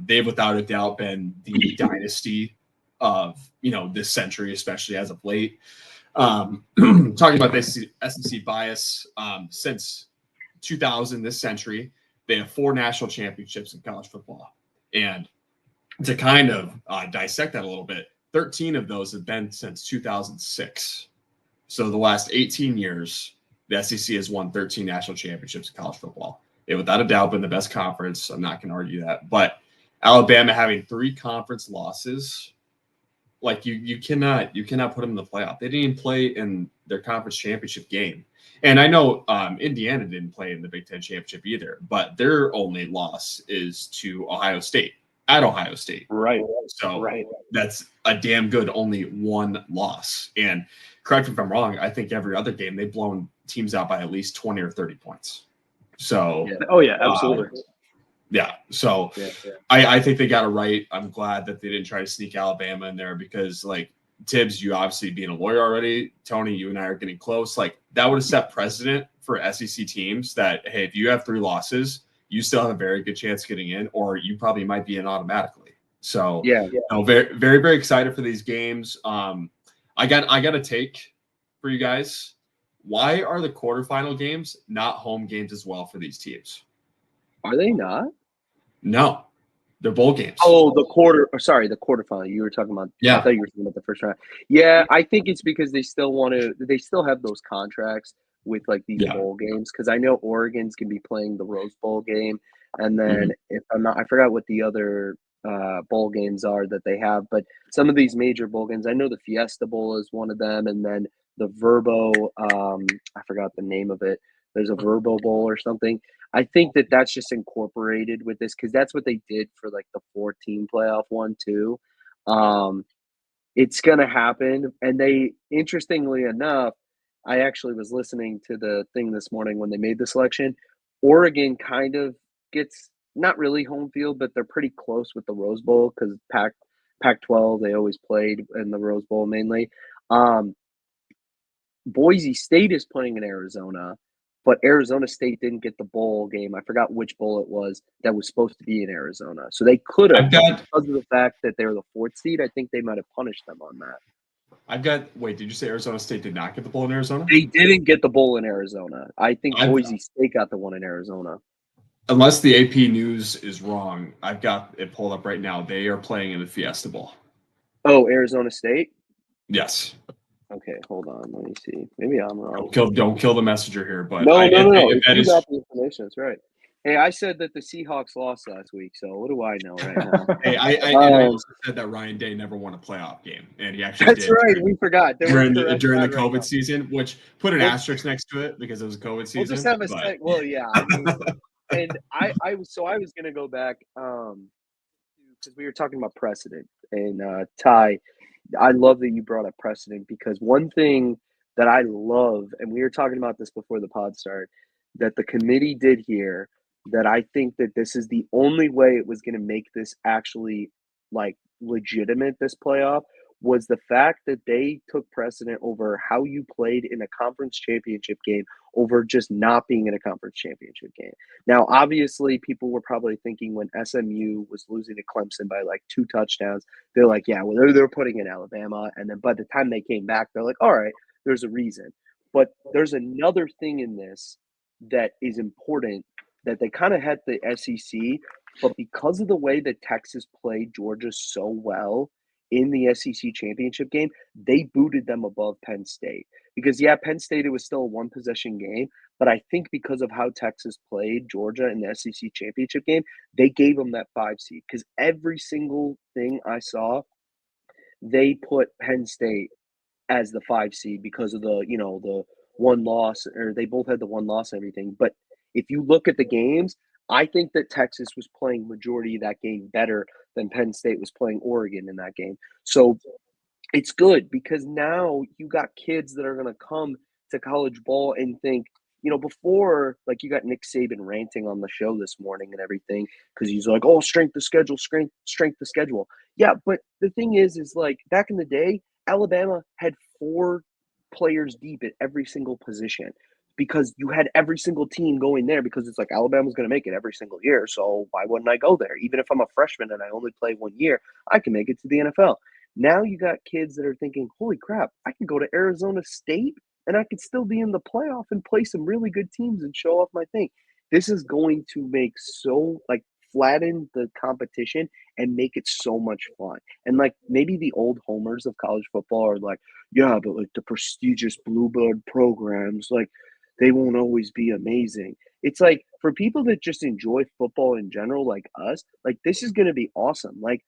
They've without a doubt been the dynasty of this century, especially as of late. Talking about the SEC bias, since 2000, this century, they have 4 national championships in college football. And to kind of dissect that a little bit, 13 of those have been since 2006. So the last 18 years, the SEC has won 13 national championships in college football. They without a doubt been the best conference. I'm not going to argue that. But Alabama having 3 conference losses, like you cannot put them in the playoff. They didn't even play in their conference championship game. And I know Indiana didn't play in the Big Ten championship either, but their only loss is to Ohio State at Ohio State. Right. So that's a damn good only 1 loss. And correct me if I'm wrong, I think every other game they've blown teams out by at least 20 or 30 points. So absolutely. So I think they got it right. I'm glad that they didn't try to sneak Alabama in there because like Tibbs, you obviously being a lawyer already. Tony, you and I are getting close. Like that would have set precedent for SEC teams that, hey, if you have 3 losses, you still have a very good chance of getting in, or you probably might be in automatically. So very, very, very excited for these games. I got a take for you guys. Why are the quarterfinal games not home games as well for these teams? Are they not? No, they're bowl games. Oh, the quarterfinal. You were talking about. Yeah. I thought you were talking about the first round. Yeah, I think it's because they still want to. They still have those contracts with like these bowl games, because I know Oregon's gonna be playing the Rose Bowl game, and then if I'm not, I forgot what the other bowl games are that they have, but some of these major bowl games, I know the Fiesta Bowl is one of them, and then the Verbo, I forgot the name of it. There's a Verbo Bowl or something. I think that that's just incorporated with this, because that's what they did for like the 14 playoff one too. It's going to happen. And they, interestingly enough, I actually was listening to the thing this morning when they made the selection. Oregon kind of gets not really home field, but they're pretty close with the Rose Bowl, because Pac-12, they always played in the Rose Bowl mainly. Boise State is playing in Arizona, but Arizona State didn't get the bowl game. I forgot which bowl it was that was supposed to be in Arizona. So they could have, because of the fact that they were the 4th seed, I think they might have punished them on that. Wait, did you say Arizona State did not get the bowl in Arizona? They didn't get the bowl in Arizona. I think Boise State got the one in Arizona. Unless the AP news is wrong, I've got it pulled up right now. They are playing in the Fiesta Bowl. Oh, Arizona State? Yes. Okay, hold on. Let me see. Maybe I'm wrong. Don't kill the messenger here, but no. You got the information. That's right. Hey, I said that the Seahawks lost last week, so what do I know right now? Hey, I also said that Ryan Day never won a playoff game, and he actually did. That's right. We forgot during the COVID season, which put an asterisk next to it because it was a COVID season. We'll just have a second. Well, yeah. I mean, and I was going to go back because we were talking about precedent, and Ty, I love that you brought up precedent, because one thing that I love, and we were talking about this before the pod started, that the committee did here, that I think that this is the only way it was going to make this actually like legitimate, this playoff, was the fact that they took precedent over how you played in a conference championship game over just not being in a conference championship game. Now, obviously, people were probably thinking when SMU was losing to Clemson by like 2 touchdowns, they're like, yeah, well, they're putting in Alabama. And then by the time they came back, they're like, all right, there's a reason. But there's another thing in this that is important, that they kind of had the SEC, but because of the way that Texas played Georgia so well in the SEC championship game, they booted them above Penn State. Because, yeah, Penn State, it was still a 1-possession game, but I think because of how Texas played Georgia in the SEC championship game, they gave them that 5 seed. Because every single thing I saw, they put Penn State as the 5 seed because of the, the one loss, or they both had the one loss and everything. But if you look at the games, I think that Texas was playing majority of that game better than Penn State was playing Oregon in that game. So it's good, because now you got kids that are going to come to college ball and think, before, like, you got Nick Saban ranting on the show this morning and everything, because he's like, oh, strength of schedule. Yeah, but the thing is like, back in the day, Alabama had 4 players deep at every single position, because you had every single team going there, because it's like Alabama's going to make it every single year. So why wouldn't I go there? Even if I'm a freshman and I only play 1 year, I can make it to the NFL. Now you got kids that are thinking, holy crap, I can go to Arizona State and I could still be in the playoff and play some really good teams and show off my thing. This is going to make flatten the competition and make it so much fun. And like, maybe the old homers of college football are like, yeah, but like the prestigious blue blood programs, like, they won't always be amazing. It's like, for people that just enjoy football in general, like us, like, this is going to be awesome. Like,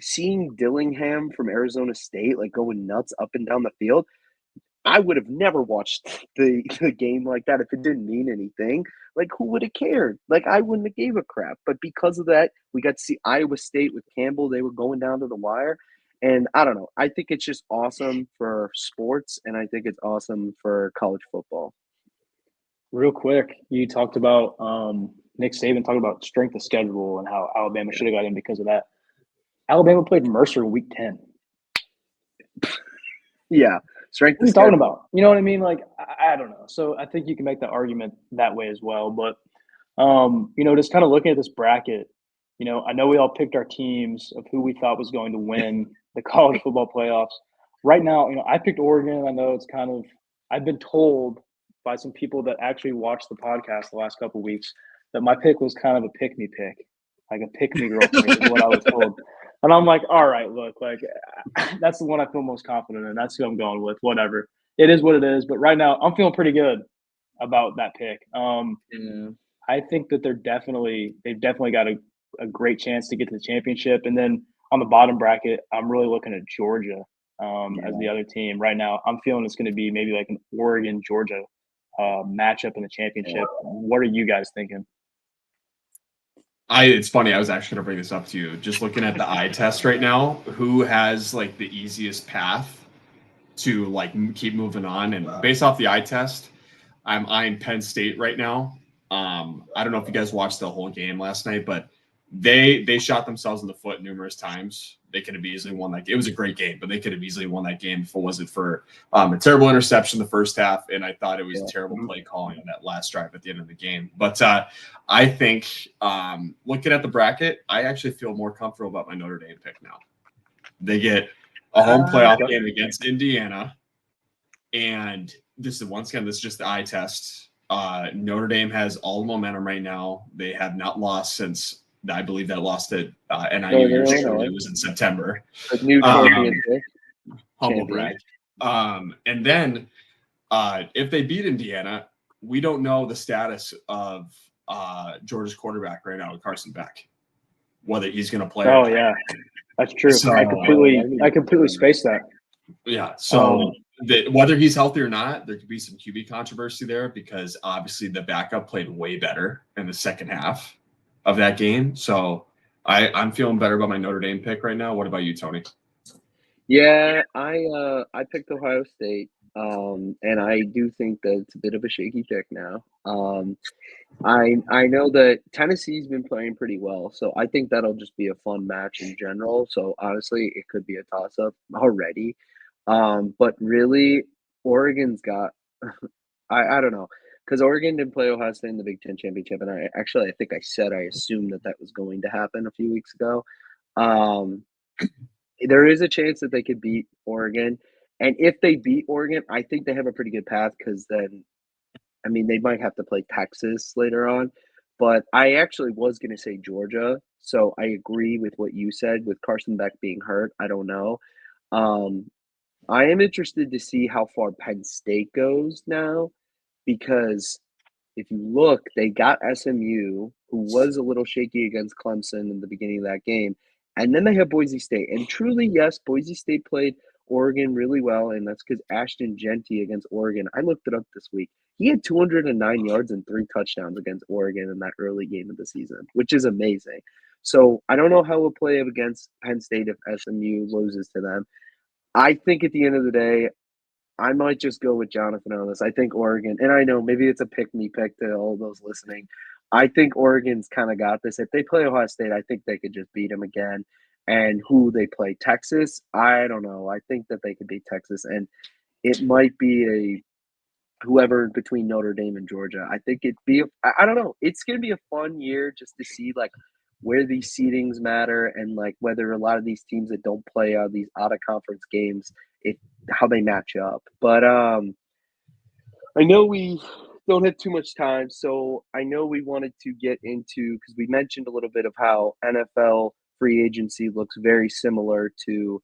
seeing Dillingham from Arizona State, like, going nuts up and down the field, I would have never watched the game like that if it didn't mean anything. Like, who would have cared? Like, I wouldn't have gave a crap. But because of that, we got to see Iowa State with Campbell. They were going down to the wire. And I don't know. I think it's just awesome for sports, and I think it's awesome for college football. Real quick, you talked about Nick Saban talked about strength of schedule and how Alabama should have got in because of that. Alabama played Mercer in week 10. Yeah, strength What are you of talking schedule. about? You know what I mean? Like, I don't know. So I think you can make the argument that way as well. But, just kind of looking at this bracket, I know we all picked our teams of who we thought was going to win the college football playoffs. Right now, I picked Oregon. I know it's kind of – I've been told by some people that actually watched the podcast the last couple of weeks that my pick was kind of a pick-me pick, like a pick-me girl pick is what I was told. And I'm like, all right, look, like that's the one I feel most confident in. That's who I'm going with. Whatever. It is what it is. But right now, I'm feeling pretty good about that pick. Yeah. I think that they've definitely got a great chance to get to the championship. And then on the bottom bracket, I'm really looking at Georgia as the other team. Right now, I'm feeling it's going to be maybe like an Oregon Georgia matchup in the championship. What are you guys thinking? It's funny. I was actually going to bring this up to you. Just looking at the eye test right now, who has like the easiest path to like keep moving on? And based off the eye test, I'm eyeing Penn State right now. I don't know if you guys watched the whole game last night, but they shot themselves in the foot numerous times. They could have easily won that game. It was a great game, but they could have easily won that game if it wasn't for a terrible interception the first half, and I thought it was terrible play calling on that last drive at the end of the game. But I think looking at the bracket, I actually feel more comfortable about my Notre Dame pick now. They get a home playoff game against Indiana, and this is just the eye test. Notre Dame has all the momentum right now. They have not lost since I believe that lost at NIU years ago. It was in September. A new champion pick. Humble brag. And then if they beat Indiana, we don't know the status of Georgia's quarterback right now, Carson Beck, whether he's going to play. Oh yeah, that's true. So, I completely spaced that. Yeah. So whether he's healthy or not, there could be some QB controversy there because obviously the backup played way better in the second half of that game. So I'm feeling better about my Notre Dame pick right now. What about you, Tony? Yeah, I picked Ohio State, and I do think that it's a bit of a shaky pick now. I know that Tennessee's been playing pretty well, so I think that'll just be a fun match in general. So honestly, it could be a toss-up already. But really, Oregon's got I don't know because Oregon didn't play Ohio State in the Big Ten championship, and I think I said I assumed that was going to happen a few weeks ago. There is a chance that they could beat Oregon, and if they beat Oregon, I think they have a pretty good path because then, I mean, they might have to play Texas later on. But I actually was going to say Georgia, so I agree with what you said with Carson Beck being hurt. I don't know. I am interested to see how far Penn State goes now because if you look, they got SMU, who was a little shaky against Clemson in the beginning of that game. And then they have Boise State. And truly, yes, Boise State played Oregon really well, and that's because Ashton Genty against Oregon. I looked it up this week. He had 209 yards and 3 touchdowns against Oregon in that early game of the season, which is amazing. So I don't know how we'll play against Penn State if SMU loses to them. I think at the end of the day, I might just go with Johnathan on this. I think Oregon, and I know maybe it's a pick-me pick to all those listening. I think Oregon's kind of got this. If they play Ohio State, I think they could just beat them again. And who they play, Texas, I don't know. I think that they could beat Texas, and it might be whoever between Notre Dame and Georgia. I think I don't know. It's going to be a fun year just to see like where these seedings matter and like whether a lot of these teams that don't play these out of conference games, how they match up. But I know we don't have too much time, so I know we wanted to get into because we mentioned a little bit of how NFL free agency looks very similar to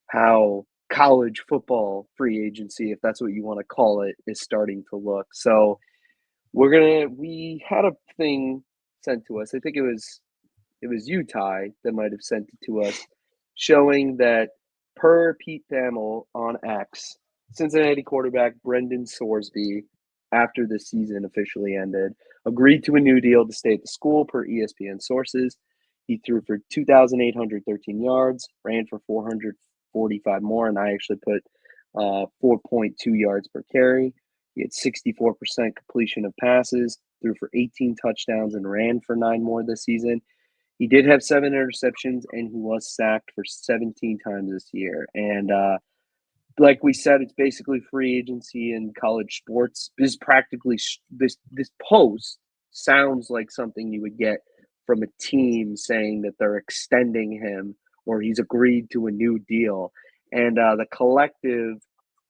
how college football free agency, if that's what you want to call it, is starting to look. So we had a thing sent to us. I think it was you, Ty, that might have sent it to us, showing that per Pete Thamel on X, Cincinnati quarterback Brendan Sorsby, after the season officially ended, agreed to a new deal to stay at the school per ESPN sources. He threw for 2,813 yards, ran for 445 more, and I actually put 4.2 yards per carry. He had 64% completion of passes, threw for 18 touchdowns, and ran for 9 more this season. He did have 7 interceptions, and he was sacked for 17 times this year. And like we said, it's basically free agency in college sports. This is practically this post sounds like something you would get from a team saying that they're extending him or he's agreed to a new deal. And the collective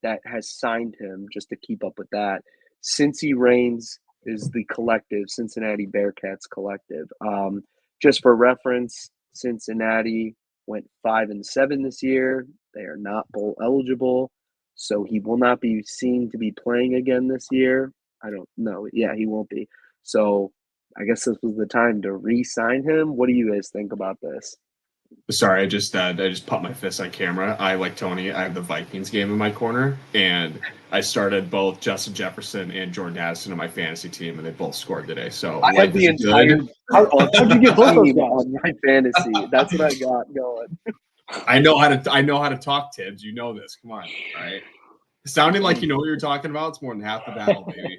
that has signed him, just to keep up with that, Cincy Reigns is the collective, Cincinnati Bearcats collective. Just for reference, Cincinnati went 5-7 this year. They are not bowl eligible, so he will not be seen to be playing again this year. I don't know. Yeah, he won't be. So I guess this was the time to re-sign him. What do you guys think about this? Sorry, I just popped my fist on camera. I, like Tony, I have the Vikings game in my corner, and I started both Justin Jefferson and Johnathan in my fantasy team, and they both scored today. So I have the entire How'd you get both those team guys? on my fantasy. That's what I got going. I know how to talk, Tibbs. You know this. Come on, all right. Sounding like you know what you're talking about. It's more than half the battle, baby.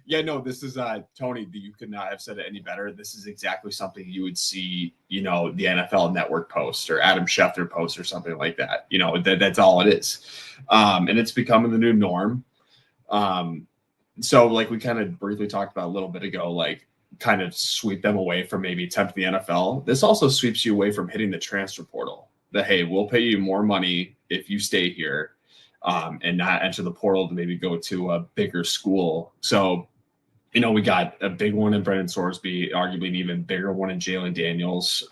Yeah, no, this is Tony. You could not have said it any better. This is exactly something you would see, the NFL Network post or Adam Schefter post or something like that. That's all it is, and it's becoming the new norm. So like we kind of briefly talked about a little bit ago, like kind of sweep them away from maybe attempting the NFL. This also sweeps you away from hitting the transfer portal. That, hey, we'll pay you more money if you stay here and not enter the portal to maybe go to a bigger school. So, we got a big one in Brendan Sorsby, arguably an even bigger one in Jalen Daniels.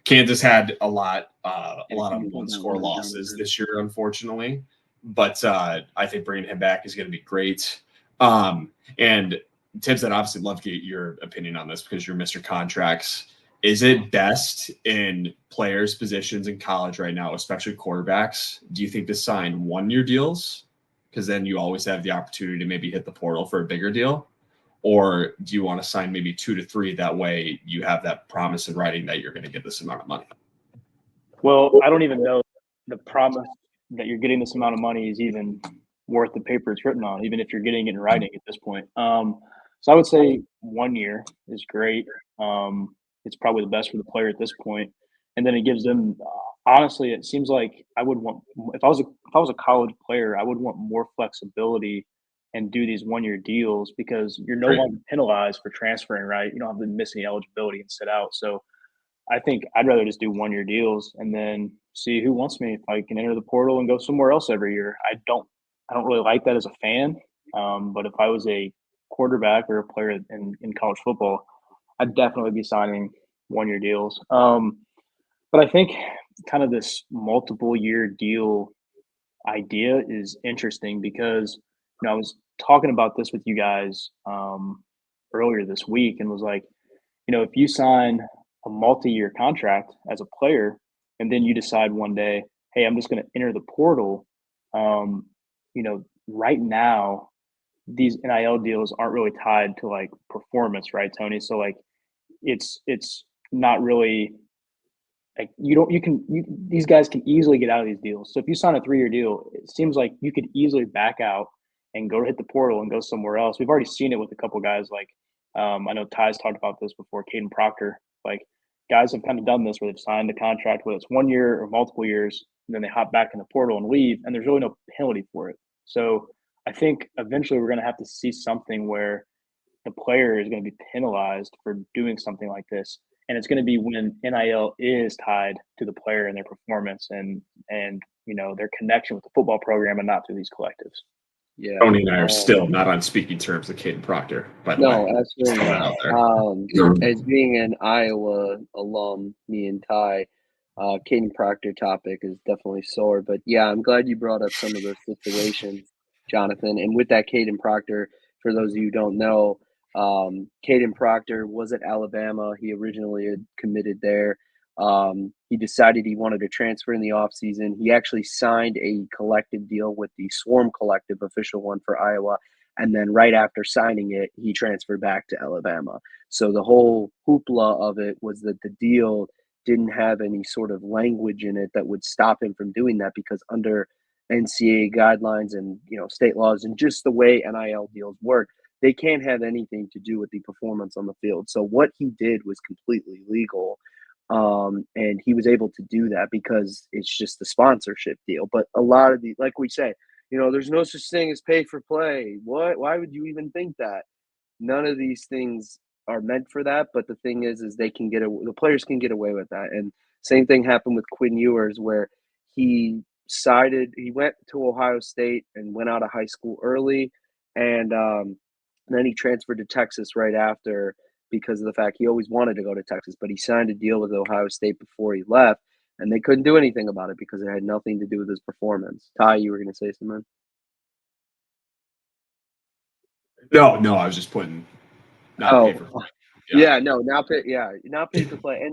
Kansas had a lot of one-score losses this year, unfortunately. But I think bringing him back is going to be great. And Tibbs, I'd obviously love to get your opinion on this because you're Mr. Contracts. Is it best in players' positions in college right now, especially quarterbacks? Do you think to sign one-year deals? Because then you always have the opportunity to maybe hit the portal for a bigger deal. Or do you want to sign maybe 2 to 3? That way you have that promise in writing that you're going to get this amount of money. Well, I don't even know the promise that you're getting this amount of money is even worth the paper it's written on, even if you're getting it in writing at this point. So I would say 1 year is great. It's probably the best for the player at this point, and then it gives them. Honestly, it seems like I would want if I was a college player, I would want more flexibility and do these 1 year deals because you're no longer penalized for transferring. Right, you don't have to miss any eligibility and sit out. So I think I'd rather just do 1 year deals and then see who wants me if I can enter the portal and go somewhere else every year. I don't really like that as a fan. But if I was a quarterback or a player in college football, I'd definitely be signing 1 year deals. But I think kind of this multiple year deal idea is interesting because I was talking about this with you guys earlier this week and was like, if you sign a multi-year contract as a player and then you decide one day, hey, I'm just going to enter the portal, right now these NIL deals aren't really tied to like performance, right, Tony? So like it's not really like these guys can easily get out of these deals. So if you sign a 3-year deal, it seems like you could easily back out and go hit the portal and go somewhere else. We've already seen it with a couple guys like I know Ty's talked about this before, Caden Proctor. Like guys have kind of done this where they've signed a contract, whether it's 1 year or multiple years, and then they hop back in the portal and leave, and there's really no penalty for it. So I think eventually we're going to have to see something where the player is going to be penalized for doing something like this. And it's going to be when NIL is tied to the player and their performance and their connection with the football program and not through these collectives. Yeah, Tony and I are still not on speaking terms with Caden Proctor, by the way. No, absolutely not. As being an Iowa alum, me and Ty, Caden Proctor topic is definitely sore. But yeah, I'm glad you brought up some of those situations, Johnathan. And with that, Caden Proctor, for those of you who don't know, Caden Proctor was at Alabama. He originally had committed there. He decided he wanted to transfer in the offseason. He actually signed a collective deal with the Swarm Collective, official one for Iowa. And then right after signing it, he transferred back to Alabama. So the whole hoopla of it was that the deal didn't have any sort of language in it that would stop him from doing that because under NCAA guidelines and state laws and just the way NIL deals work, they can't have anything to do with the performance on the field. So what he did was completely legal. And he was able to do that because it's just the sponsorship deal. But a lot of like we say, there's no such thing as pay for play. What? Why would you even think that? None of these things are meant for that. But the thing is the players can get away with that. And same thing happened with Quinn Ewers, where he went to Ohio State and went out of high school early, and then he transferred to Texas right after, because of the fact he always wanted to go to Texas, but he signed a deal with Ohio State before he left, and they couldn't do anything about it because it had nothing to do with his performance. Ty, you were going to say something? No, I was just putting not paper. Not pay for play.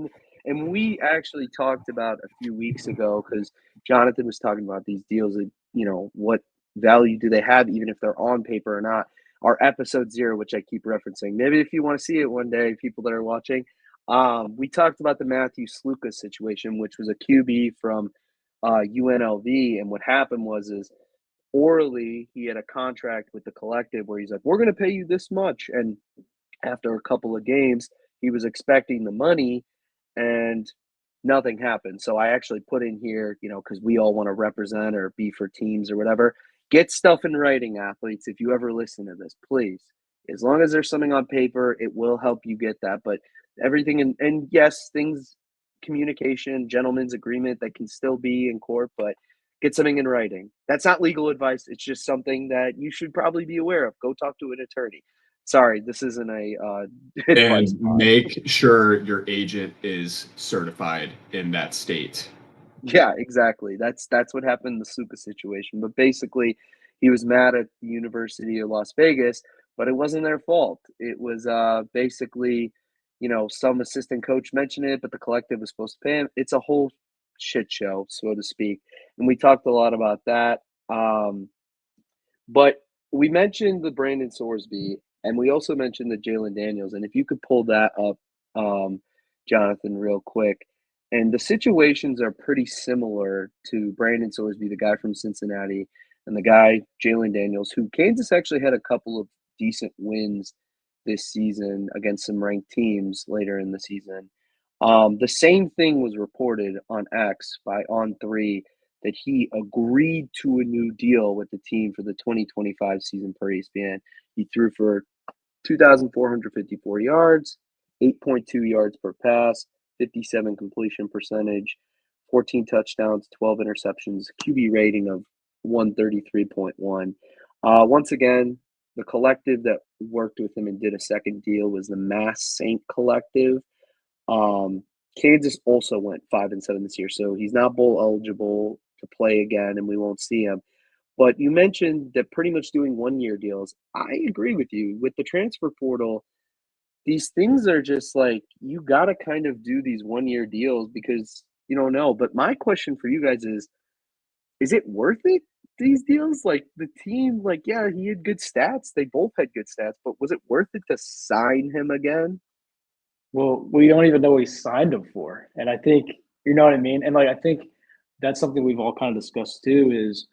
And we actually talked about a few weeks ago, because Johnathan was talking about these deals, what value do they have, even if they're on paper or not. Our episode 0, which I keep referencing. Maybe if you want to see it one day, people that are watching, we talked about the Matthew Sluka situation, which was a QB from UNLV. And what happened is orally, he had a contract with the collective where he's like, we're going to pay you this much. And after a couple of games, he was expecting the money and nothing happened. So I actually put in here, because we all want to represent or be for teams or whatever. Get stuff in writing, athletes. If you ever listen to this, please. As long as there's something on paper, it will help you get that. But everything, and yes, communication, gentleman's agreement, that can still be in court, but get something in writing. That's not legal advice. It's just something that you should probably be aware of. Go talk to an attorney. Sorry, this isn't a advice. And make sure your agent is certified in that state. Yeah, exactly. That's what happened in the Suka situation. But basically, he was mad at the University of Las Vegas, but it wasn't their fault. It was basically, some assistant coach mentioned it, but the collective was supposed to pay him. It's a whole shit show, so to speak. And we talked a lot about that. But we mentioned the Brandon Sorsby, and we also mentioned the Jalen Daniels. And if you could pull that up, Johnathan, real quick. And the situations are pretty similar to Brandon Sorsby, the guy from Cincinnati, and the guy, Jalen Daniels, who Kansas actually had a couple of decent wins this season against some ranked teams later in the season. The same thing was reported on X by On3, that he agreed to a new deal with the team for the 2025 season per ESPN. He threw for 2,454 yards, 8.2 yards per pass, 57 completion percentage, 14 touchdowns, 12 interceptions, QB rating of 133.1. Once again, the collective that worked with him and did a second deal was the Mass Saint Collective. Kansas also went 5-7 this year, so he's not bowl eligible to play again, and we won't see him. But you mentioned that pretty much doing one-year deals. I agree with you. With the transfer portal, these things are just like, you got to kind of do these one-year deals because you don't know. But my question for you guys is it worth it, these deals? Like, the team, like, yeah, he had good stats. They both had good stats. But was it worth it to sign him again? Well, we don't even know what he signed him for. And I think, you know what I mean? And, like, I think that's something we've all kind of discussed too is,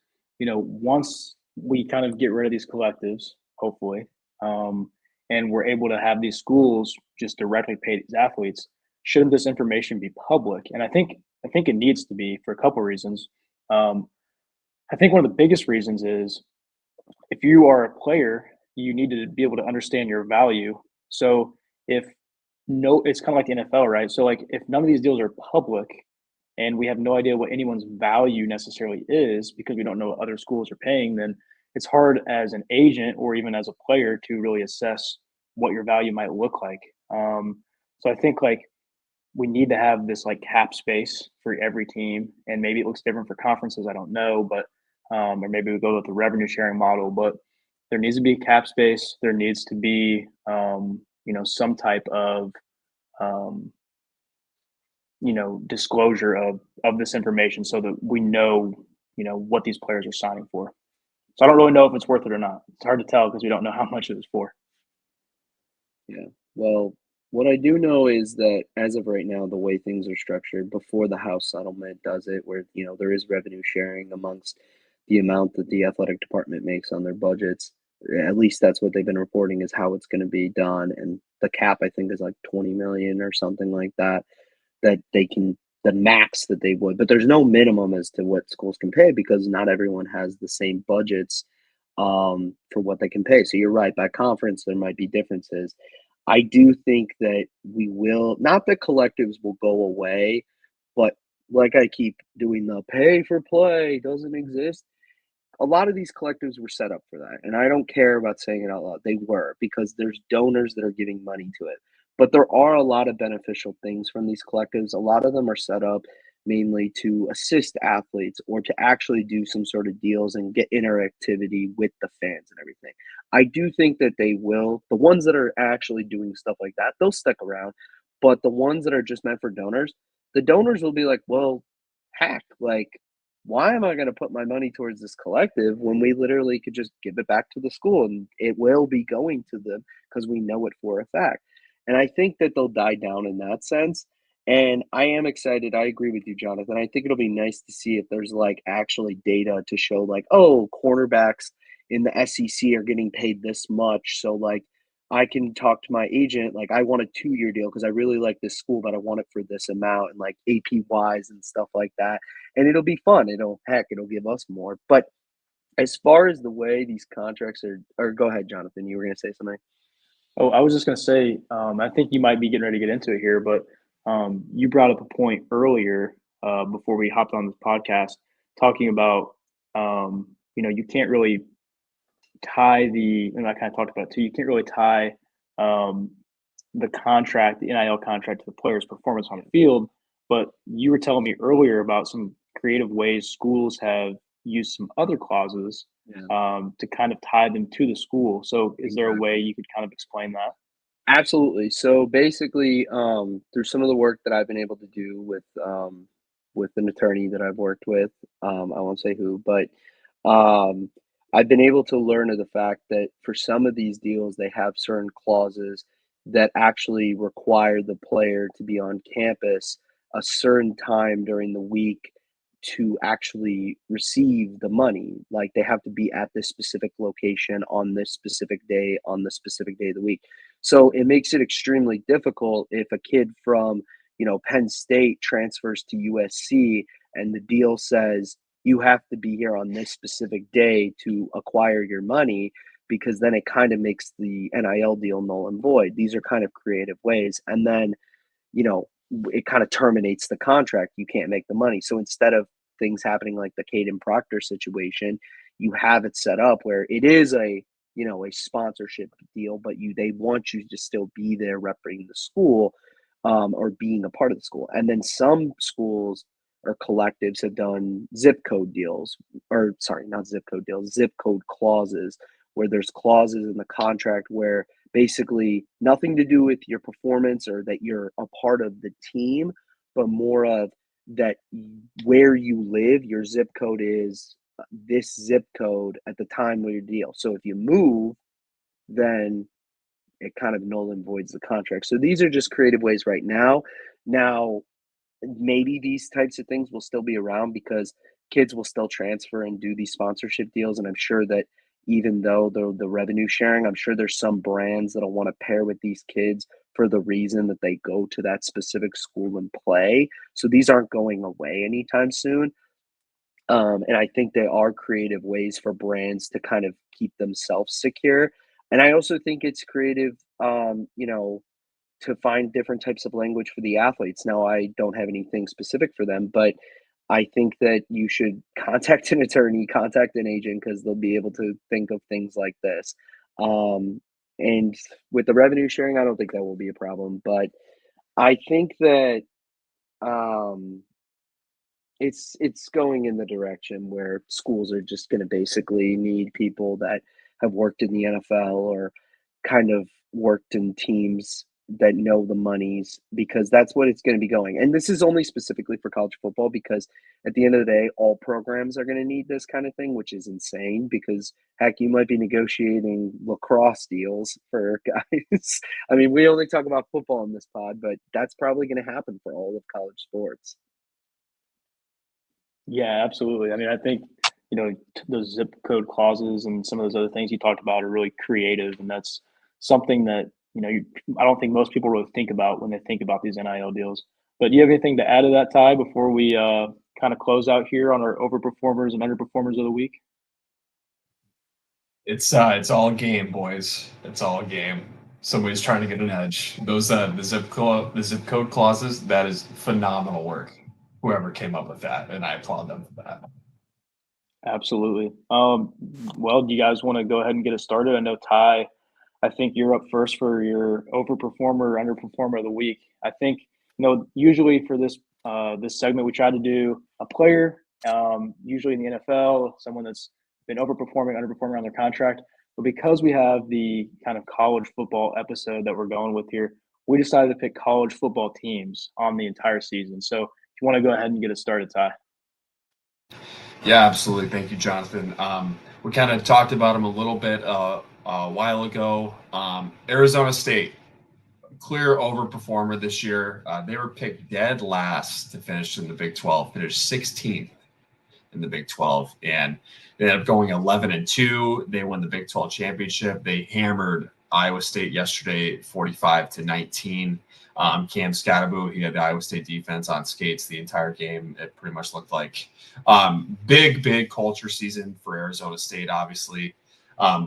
once we kind of get rid of these collectives, hopefully, and we're able to have these schools just directly pay these athletes, shouldn't this information be public? And I think it needs to be for a couple of reasons. I think one of the biggest reasons is if you are a player, you need to be able to understand your value. So it's kind of like the NFL, right? So, like, if none of these deals are public and we have no idea what anyone's value necessarily is because we don't know what other schools are paying, then it's hard as an agent or even as a player to really assess what your value might look like. So I think, like, we need to have this, like, cap space for every team, and maybe it looks different for conferences. I don't know, but or maybe we go with the revenue sharing model. But there needs to be cap space. There needs to be some type of disclosure of this information so that we know what these players are signing for. So I don't really know if it's worth it or not. It's hard to tell because we don't know how much it was for. Yeah. Well, what I do know is that as of right now, the way things are structured before the House settlement does it, where, there is revenue sharing amongst the amount that the athletic department makes on their budgets. At least that's what they've been reporting is how it's going to be done. And the cap, I think, is like 20 million or something like that. that they can, the max that they would, but there's no minimum as to what schools can pay because not everyone has the same budgets for what they can pay. So you're right, by conference, there might be differences. I do think that we will, not that collectives will go away, but like I keep doing, the pay for play doesn't exist. A lot of these collectives were set up for that. And I don't care about saying it out loud. They were, because there's donors that are giving money to it. But there are a lot of beneficial things from these collectives. A lot of them are set up mainly to assist athletes or to actually do some sort of deals and get interactivity with the fans and everything. I do think that they will, the ones that are actually doing stuff like that, they'll stick around. But the ones that are just meant for donors, the donors will be like, well, heck, like, why am I going to put my money towards this collective when we literally could just give it back to the school and it will be going to them because we know it for a fact. And I think that they'll die down in that sense. And I am excited. I agree with you, Jonathan. I think it'll be nice to see if there's like actually data to show like, oh, cornerbacks in the SEC are getting paid this much. So like I can talk to my agent, like I want a 2-year deal because I really like this school, but I want it for this amount and like APYs and stuff like that. And it'll be fun. It'll give us more. But as far as the way these contracts are, or go ahead, Jonathan, you were going to say something. Oh, I was just going to say, I think you might be getting ready to get into it here, but you brought up a point earlier before we hopped on this podcast talking about, you can't really tie and I kind of talked about it too, you can't really tie the contract, the NIL contract, to the player's performance on the field. But you were telling me earlier about some creative ways schools have used some other clauses to kind of tie them to the school. So is there a way you could kind of explain that? Absolutely. So basically, through some of the work that I've been able to do with an attorney that I've worked with, I won't say who, but I've been able to learn of the fact that for some of these deals, they have certain clauses that actually require the player to be on campus a certain time during the week to actually receive the money. Like they have to be at this specific location on this specific day, on the specific day of the week. So it makes it extremely difficult if a kid from, Penn State transfers to USC and the deal says you have to be here on this specific day to acquire your money, because then it kind of makes the NIL deal null and void. These are kind of creative ways. And then, it kind of terminates the contract. You can't make the money. So instead of things happening like the Caden Proctor situation, you have it set up where it is a sponsorship deal, but they want you to still be there representing the school, or being a part of the school. And then some schools or collectives have done zip code deals, or sorry, not zip code deals, zip code clauses, where there's clauses in the contract where basically nothing to do with your performance or that you're a part of the team, but more of that where you live, your zip code is this zip code at the time of your deal. So if you move, then it kind of null and voids the contract. So these are just creative ways right now. Now, maybe these types of things will still be around because kids will still transfer and do these sponsorship deals. And I'm sure that even though the revenue sharing, I'm sure there's some brands that'll want to pair with these kids for the reason that they go to that specific school and play. So these aren't going away anytime soon. And I think there are creative ways for brands to kind of keep themselves secure. And I also think it's creative, to find different types of language for the athletes. Now, I don't have anything specific for them, but I think that you should contact an attorney, contact an agent, because they'll be able to think of things like this. And with the revenue sharing, I don't think that will be a problem. But I think that it's going in the direction where schools are just going to basically need people that have worked in the NFL or kind of worked in teams that know the monies, because that's what it's going to be going. And this is only specifically for college football, because at the end of the day, all programs are going to need this kind of thing, which is insane because heck, you might be negotiating lacrosse deals for guys. I mean, we only talk about football in this pod, but that's probably going to happen for all of college sports. Yeah, absolutely. I mean, I think, those zip code clauses and some of those other things you talked about are really creative. And that's something that, I don't think most people really think about when they think about these NIL deals. But do you have anything to add to that, Ty, before we kind of close out here on our overperformers and underperformers of the week? It's all a game, boys. It's all a game. Somebody's trying to get an edge. Those the zip code clauses, that is phenomenal work. Whoever came up with that, and I applaud them for that. Absolutely. Well, do you guys want to go ahead and get it started? I know, Ty, I think you're up first for your overperformer or underperformer of the week. I think, usually for this this segment, we try to do a player, usually in the NFL, someone that's been overperforming, underperforming on their contract. But because we have the kind of college football episode that we're going with here, we decided to pick college football teams on the entire season. So if you want to go ahead and get it started, Ty. Yeah, absolutely. Thank you, Jonathan. We kind of talked about him a little bit a while ago. Arizona State, clear overperformer this year. They were picked dead last to finish in the Big 12, finished 16th in the Big 12, and they ended up going 11-2. They won the Big 12 championship. They hammered Iowa State yesterday, 45-19. Cam Scatterbo, he had the Iowa State defense on skates the entire game. It pretty much looked like big culture season for Arizona State, obviously.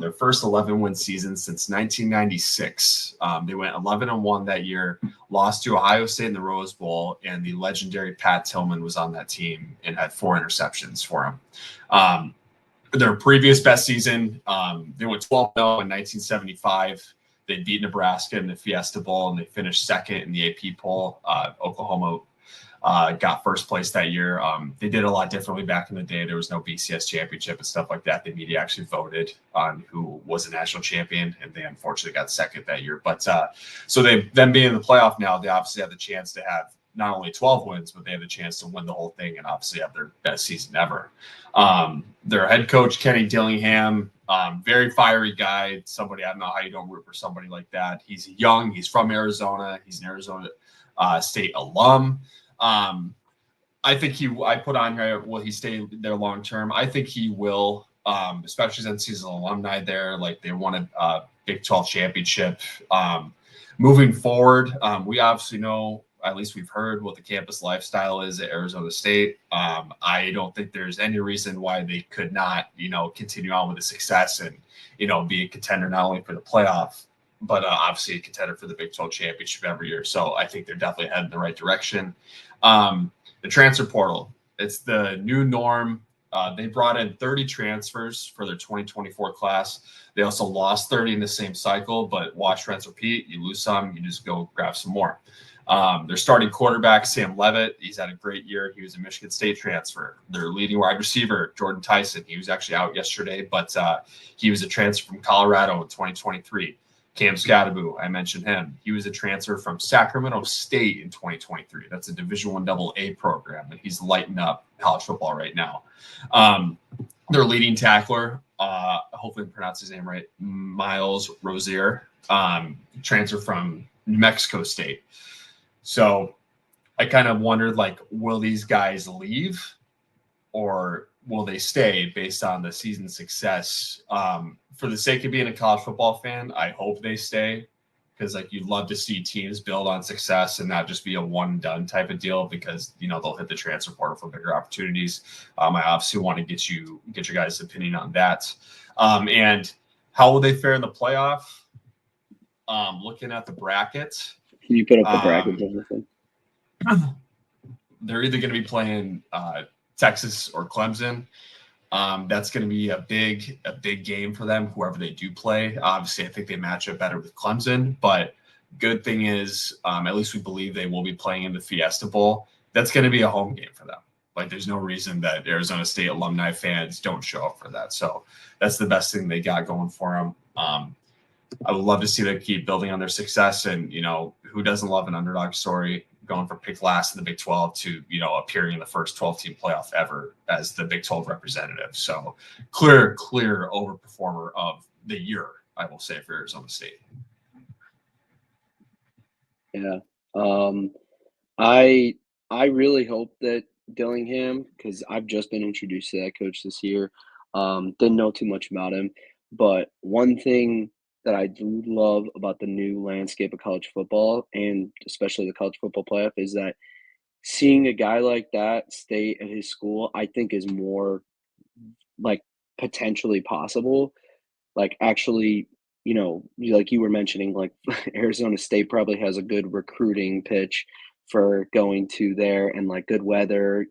Their first 11-win season since 1996. They went 11-1 that year, lost to Ohio State in the Rose Bowl, and the legendary Pat Tillman was on that team and had 4 interceptions for him. Their previous best season, they went 12-0 in 1975. They beat Nebraska in the Fiesta Bowl, and they finished second in the AP poll. Oklahoma got first place that year. They did a lot differently back in the day. There was no BCS championship and stuff like that. The media actually voted on who was a national champion, and they unfortunately got second that year. But so them being in the playoff now, they obviously have the chance to have not only 12 wins, but they have the chance to win the whole thing and obviously have their best season ever. Their head coach, Kenny Dillingham, very fiery guy, somebody, I don't know how you don't root for somebody like that. He's young. He's from Arizona. He's an Arizona State alum. I think I put on here, will he stay there long term? I think he will, especially since he's an alumni there. Like, they won a Big 12 championship. Moving forward, we obviously know, at least we've heard, what the campus lifestyle is at Arizona State. I don't think there's any reason why they could not, continue on with the success and, be a contender not only for the playoff, but obviously a contender for the Big 12 championship every year. So I think they're definitely heading in the right direction. The transfer portal, it's the new norm. They brought in 30 transfers for their 2024 class. They also lost 30 in the same cycle, but watch, rinse, repeat. You lose some, you just go grab some more. Their starting quarterback, Sam Levitt, he's had a great year. He was a Michigan State transfer. Their leading wide receiver, Jordan Tyson, he was actually out yesterday, but he was a transfer from Colorado in 2023. Cam Scatterbo, I mentioned him. He was a transfer from Sacramento State in 2023. That's a Division I AA program, and he's lighting up college football right now. Their leading tackler, hopefully I pronounced his name right, Miles Rozier, transfer from New Mexico State. So I kind of wondered, will these guys leave or will they stay based on the season success? For the sake of being a college football fan, I hope they stay, because you'd love to see teams build on success and not just be a one and done type of deal, because they'll hit the transfer portal for bigger opportunities. I obviously want to get your guys' opinion on that. And how will they fare in the playoff? Looking at the bracket. Can you put up the bracket, Johnathan? They're either going to be playing Texas or Clemson. That's going to be a big game for them, whoever they do play. Obviously, I think they match up better with Clemson, but good thing is, at least we believe they will be playing in the Fiesta Bowl. That's going to be a home game for them. There's no reason that Arizona State alumni fans don't show up for that. So that's the best thing they got going for them. I would love to see them keep building on their success, and who doesn't love an underdog story, going from picked last in the Big 12 to appearing in the first 12-team playoff ever as the Big 12 representative. So clear overperformer of the year, I will say, for Arizona State. Yeah, I really hope that Dillingham, because I've just been introduced to that coach this year, didn't know too much about him, but one thing that I do love about the new landscape of college football, and especially the college football playoff, is that seeing a guy like that stay at his school, I think is more like potentially possible. Like actually, like you were mentioning, like Arizona State probably has a good recruiting pitch for going to there and like good weather,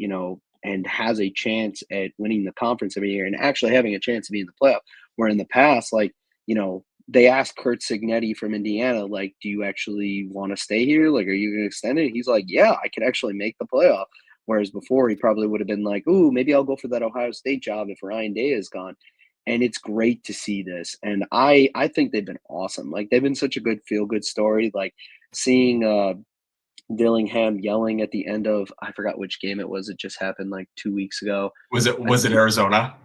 and has a chance at winning the conference every year and actually having a chance to be in the playoff. Where in the past, like, they asked Kurt Signetti from Indiana, like, do you actually want to stay here? Like, are you going to extend it? He's like, yeah, I could actually make the playoff. Whereas before, he probably would have been like, ooh, maybe I'll go for that Ohio State job if Ryan Day is gone. And it's great to see this. And I think they've been awesome. Like, they've been such a good feel-good story. Like, seeing Dillingham yelling at the end of, I forgot which game it was. It just happened like 2 weeks ago. Was it Arizona?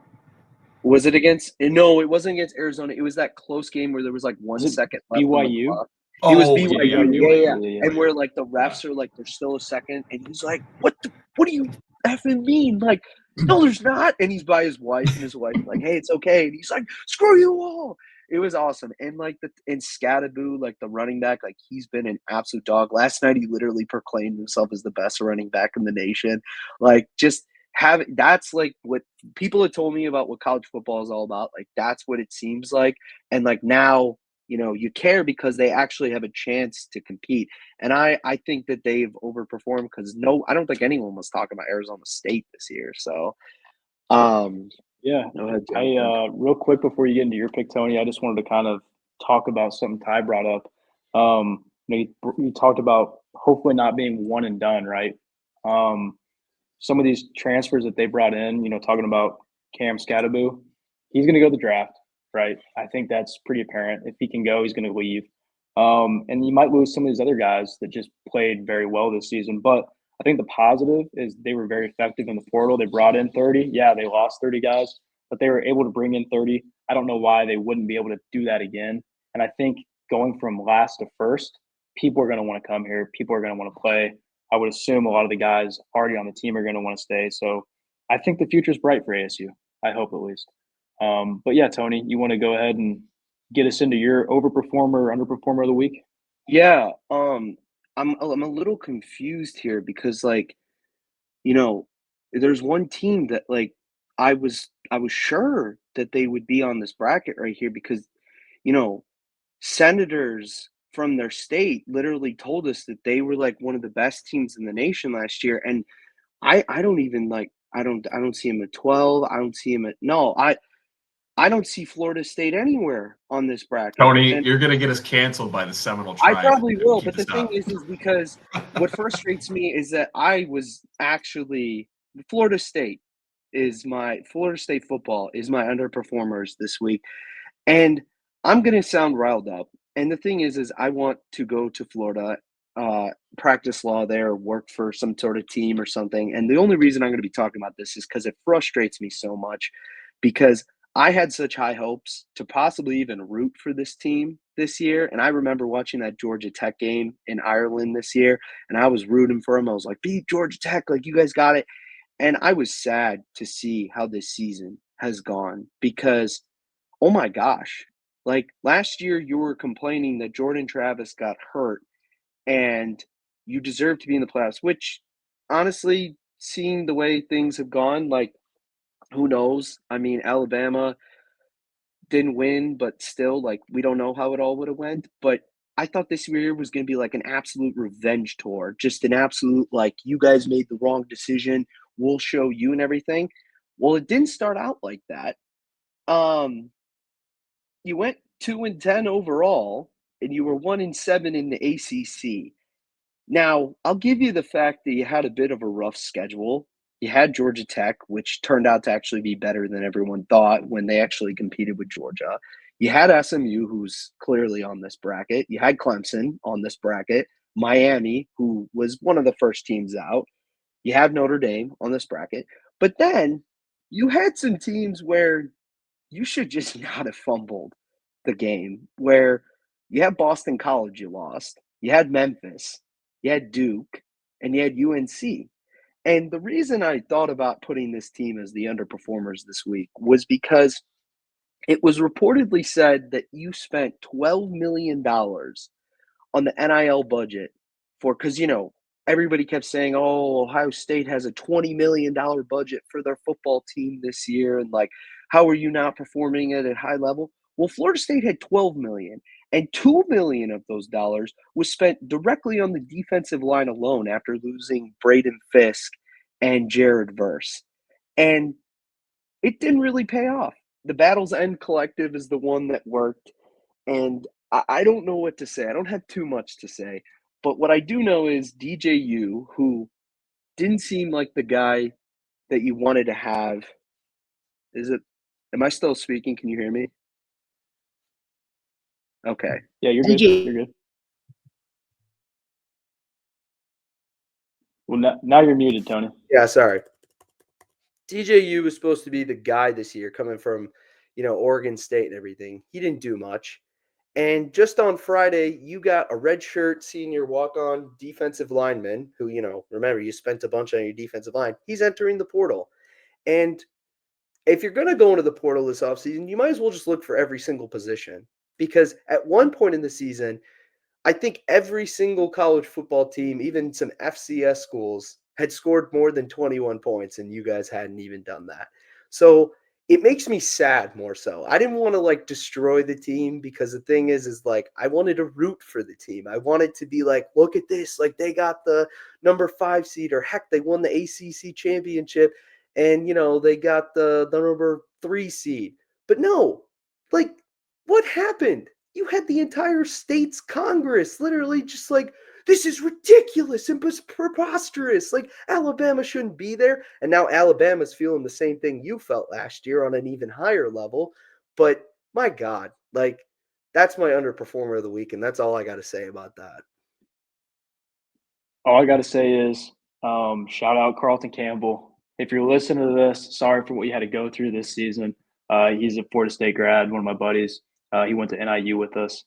Was it against? No, it wasn't against Arizona. It was that close game where there was like 1 second left on the BYU? clock. It was BYU. Yeah. Yeah. And where like the refs are like, there's still a second, and he's like, what do you effing mean? Like, no, there's not. And he's by his wife, and his wife like, hey, it's okay. And he's like, screw you all. It was awesome. And like in Scadaboo, like the running back, like he's been an absolute dog. Last night he literally proclaimed himself as the best running back in the nation. Like, just that's like what people have told me about what college football is all about. Like, that's what it seems like. And like now, you care because they actually have a chance to compete. And I think that they've overperformed because I don't think anyone was talking about Arizona State this year. So, yeah. Go ahead, Real quick before you get into your pick, Tony, I just wanted to kind of talk about something Ty brought up. You talked about hopefully not being one and done, right? Some of these transfers that they brought in, talking about Cam Scadaboo, he's going to go to the draft, right? I think that's pretty apparent. If he can go, he's going to leave. And you might lose some of these other guys that just played very well this season. But I think the positive is they were very effective in the portal. They brought in 30. Yeah, they lost 30 guys, but they were able to bring in 30. I don't know why they wouldn't be able to do that again. And I think going from last to first, people are going to want to come here. People are going to want to play. I would assume a lot of the guys already on the team are going to want to stay. So I think the future is bright for ASU. I hope at least. But yeah, Tony, you want to go ahead and get us into your overperformer, underperformer of the week? Yeah. I'm a little confused here because like, there's one team that like I was sure that they would be on this bracket right here because, senators from their state literally told us that they were like one of the best teams in the nation last year. And I don't even like, I don't see him at 12. I don't see him at, no, I don't see Florida State anywhere on this bracket. Tony, and you're going to get us canceled by the Seminole tribe. I probably will, but the thing is because what frustrates me is that I was actually Florida State football is my underperformers this week. And I'm going to sound riled up. And the thing is I want to go to Florida, practice law there, work for some sort of team or something. And the only reason I'm going to be talking about this is because it frustrates me so much because I had such high hopes to possibly even root for this team this year. And I remember watching that Georgia Tech game in Ireland this year, and I was rooting for them. I was like, beat Georgia Tech, like you guys got it. And I was sad to see how this season has gone because, oh my gosh, like last year you were complaining that Jordan Travis got hurt and you deserve to be in the playoffs, which honestly, seeing the way things have gone, like, who knows? I mean, Alabama didn't win, but still, like, we don't know how it all would have went. But I thought this year was going to be like an absolute revenge tour, just an absolute, like, you guys made the wrong decision. We'll show you and everything. Well, it didn't start out like that. You went 2-10 overall, and you were 1-7 in the ACC. Now, I'll give you the fact that you had a bit of a rough schedule. You had Georgia Tech, which turned out to actually be better than everyone thought when they actually competed with Georgia. You had SMU, who's clearly on this bracket. You had Clemson on this bracket. Miami, who was one of the first teams out. You have Notre Dame on this bracket. But then you had some teams where you should just not have fumbled the game, where you had Boston College you lost. You had Memphis. You had Duke. And you had UNC. And the reason I thought about putting this team as the underperformers this week was because it was reportedly said that you spent $12 million on the NIL budget because, everybody kept saying, oh, Ohio State has a $20 million budget for their football team this year. And like, how are you not performing at a high level? Well, Florida State had $12 million, and $2 million of those dollars was spent directly on the defensive line alone after losing Braden Fisk and Jared Verse. And it didn't really pay off. The Battles End Collective is the one that worked. And I don't know what to say. I don't have too much to say. But what I do know is DJU, who didn't seem like the guy that you wanted to have. Am I still speaking? Can you hear me? Okay. Yeah, you're good. You're good. Well, now you're muted, Tony. Yeah, sorry. DJU was supposed to be the guy this year coming from, Oregon State and everything. He didn't do much. And just on Friday, you got a redshirt senior walk-on defensive lineman who, remember, you spent a bunch on your defensive line. He's entering the portal. And if you're going to go into the portal this offseason, you might as well just look for every single position. Because at one point in the season, I think every single college football team, even some FCS schools, had scored more than 21 points, and you guys hadn't even done that. So it makes me sad more so. I didn't want to destroy the team, because the thing is I wanted to root for the team. I wanted to be like, look at this. They got the number 5 seed, or heck, they won the ACC championship, and, they got the number 3 seed. But no, what happened? You had the entire state's Congress literally just this is ridiculous and preposterous. Alabama shouldn't be there. And now Alabama's feeling the same thing you felt last year on an even higher level. But my God, that's my underperformer of the week. And that's all I got to say about that. All I got to say is shout out Carlton Campbell. If you're listening to this, sorry for what you had to go through this season. He's a Florida State grad, one of my buddies. He went to NIU with us.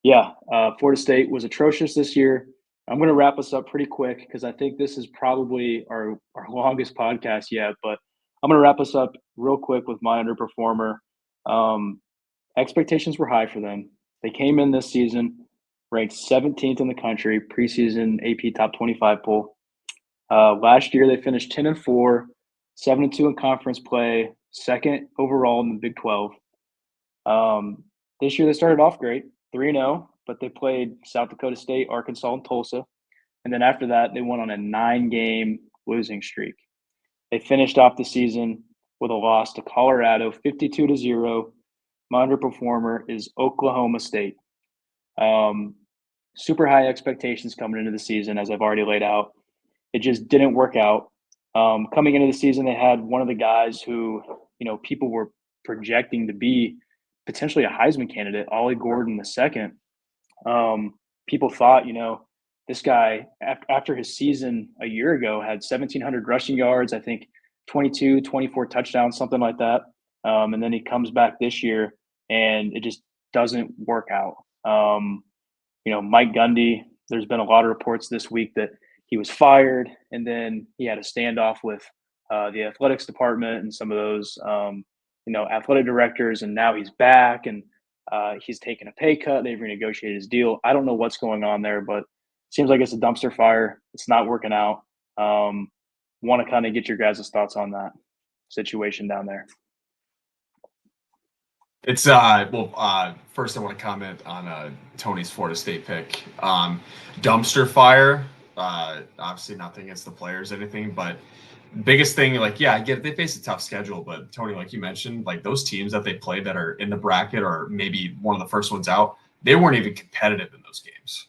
Yeah, Florida State was atrocious this year. I'm going to wrap us up pretty quick because I think this is probably our longest podcast yet. But I'm going to wrap us up real quick with my underperformer. Expectations were high for them. They came in this season ranked 17th in the country, preseason AP Top 25 poll. Last year they finished 10-4, 7-2 in conference play, second overall in the Big 12. This year they started off great, 3-0, but they played South Dakota State, Arkansas, and Tulsa. And then after that, they went on a 9-game losing streak. They finished off the season with a loss to Colorado, 52-0. My underperformer is Oklahoma State. Super high expectations coming into the season, as I've already laid out. It just didn't work out. Coming into the season, they had one of the guys who, people were projecting to be potentially a Heisman candidate, Ollie Gordon II. People thought, this guy, after his season a year ago, had 1,700 rushing yards, I think 22, 24 touchdowns, something like that. And then he comes back this year, and it just doesn't work out. Mike Gundy, there's been a lot of reports this week that he was fired, and then he had a standoff with the athletics department and some of those athletic directors, and now he's back, and he's taken a pay cut. They've renegotiated his deal. I don't know what's going on there, but it seems like it's a dumpster fire. It's not working out. Want to kind of get your guys' thoughts on that situation down there. It's first I want to comment on Tony's Florida State pick. Dumpster fire. Obviously nothing against the players or anything, but biggest thing, I get it, they face a tough schedule, but Tony, like you mentioned, those teams that they play that are in the bracket or maybe one of the first ones out, they weren't even competitive in those games.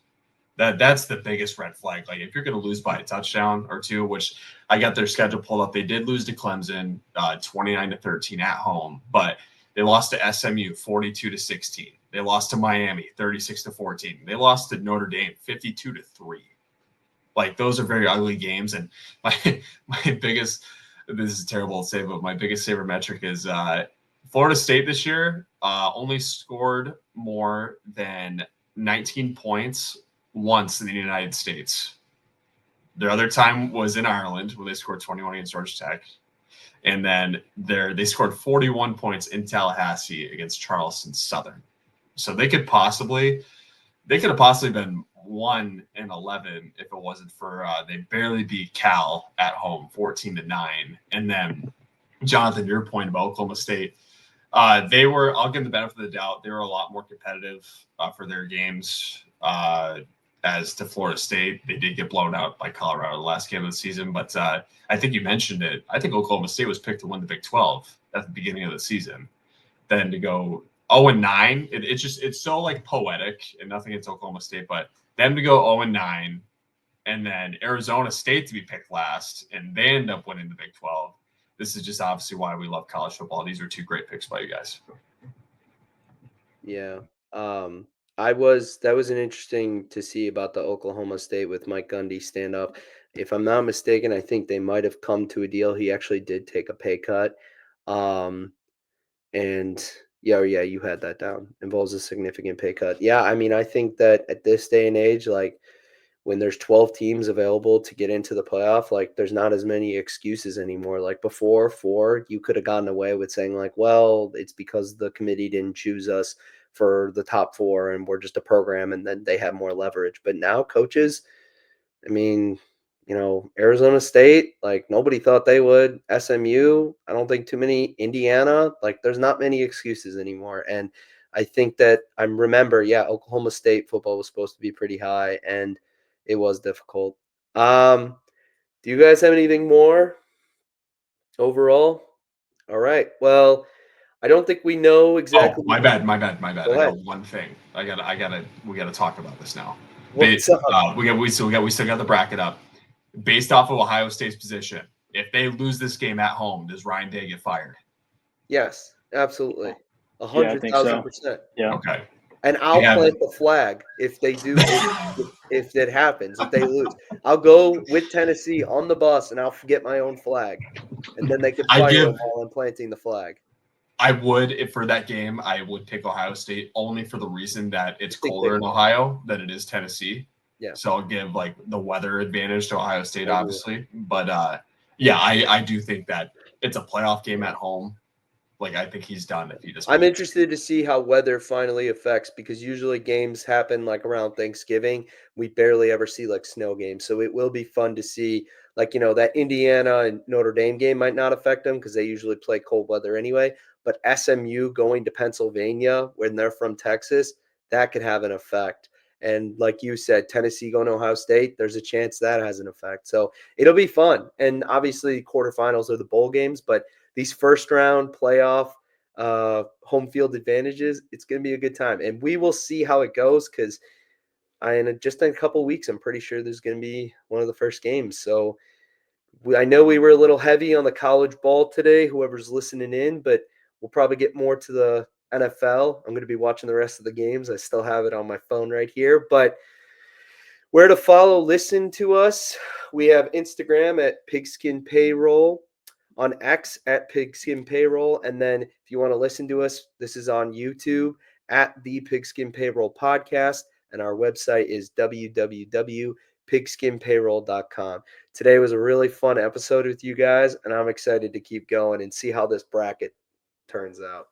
That's the biggest red flag. If you're going to lose by a touchdown or two, which I got their schedule pulled up, they did lose to Clemson 29-13 at home, but they lost to SMU 42-16. They lost to Miami 36-14. They lost to Notre Dame 52-3. Those are very ugly games. And my biggest, this is terrible to say, but my biggest sabermetric is Florida State this year only scored more than 19 points once in the United States. Their other time was in Ireland when they scored 21 against Georgia Tech. And then they scored 41 points in Tallahassee against Charleston Southern. So they could have possibly been 1-11 if it wasn't for they barely beat Cal at home 14-9. And then, Johnathan, your point about Oklahoma State, they were, I'll give them the benefit of the doubt, they were a lot more competitive for their games as to Florida State. They did get blown out by Colorado the last game of the season, but I think you mentioned it. I think Oklahoma State was picked to win the Big 12 at the beginning of the season. Then to go 0-9, it's so like poetic, and nothing against Oklahoma State, but them to go 0-9 and then Arizona State to be picked last, and they end up winning the Big 12. This is just obviously why we love college football. These are two great picks by you guys. Yeah. That was an interesting to see about the Oklahoma State with Mike Gundy stand up. If I'm not mistaken, I think they might have come to a deal. He actually did take a pay cut. And yeah, you had that down. Involves a significant pay cut. Yeah, I mean, I think that at this day and age, like when there's 12 teams available to get into the playoff, like there's not as many excuses anymore. Like before, 4, you could have gotten away with saying like, well, it's because the committee didn't choose us for the top 4 and we're just a program and then they have more leverage. But now coaches, I mean, Arizona State, like nobody thought they would. SMU, I don't think too many. Indiana, like there's not many excuses anymore. And I think that Oklahoma State football was supposed to be pretty high and it was difficult. Do you guys have anything more overall? All right. Well, I don't think we know exactly. Oh, my bad. Go I ahead. got one thing. We gotta talk about this now. What's up? We still got the bracket up. Based off of Ohio State's position, if they lose this game at home, does Ryan Day get fired? Yes, absolutely. Yeah, I think so. 100,000%. Yeah. Okay. And I'll plant the flag if they do, if it happens, if they lose. I'll go with Tennessee on the bus and I'll get my own flag. And then they can fire them while I'm planting the flag. I would, if for that game, I would pick Ohio State only for the reason that it's colder in Ohio than it is Tennessee. Yeah. So I'll give like the weather advantage to Ohio State, obviously. But I do think that it's a playoff game at home. Like I think he's done if he just. I'm interested to see how weather finally affects because usually games happen like around Thanksgiving. We barely ever see like snow games, so it will be fun to see. Like that Indiana and Notre Dame game might not affect them because they usually play cold weather anyway. But SMU going to Pennsylvania when they're from Texas, that could have an effect. And like you said, Tennessee going to Ohio State, there's a chance that has an effect. So it'll be fun. And obviously quarterfinals are the bowl games, but these first round playoff home field advantages, it's going to be a good time. And we will see how it goes because in just a couple of weeks, I'm pretty sure there's going to be one of the first games. So I know we were a little heavy on the college ball today, whoever's listening in, but we'll probably get more to the NFL. I'm going to be watching the rest of the games. I still have it on my phone right here, but where to follow, listen to us. We have Instagram at Pigskin Payroll, on X at Pigskin Payroll. And then if you want to listen to us, this is on YouTube at the Pigskin Payroll Podcast. And our website is www.pigskinpayroll.com. Today was a really fun episode with you guys, and I'm excited to keep going and see how this bracket turns out.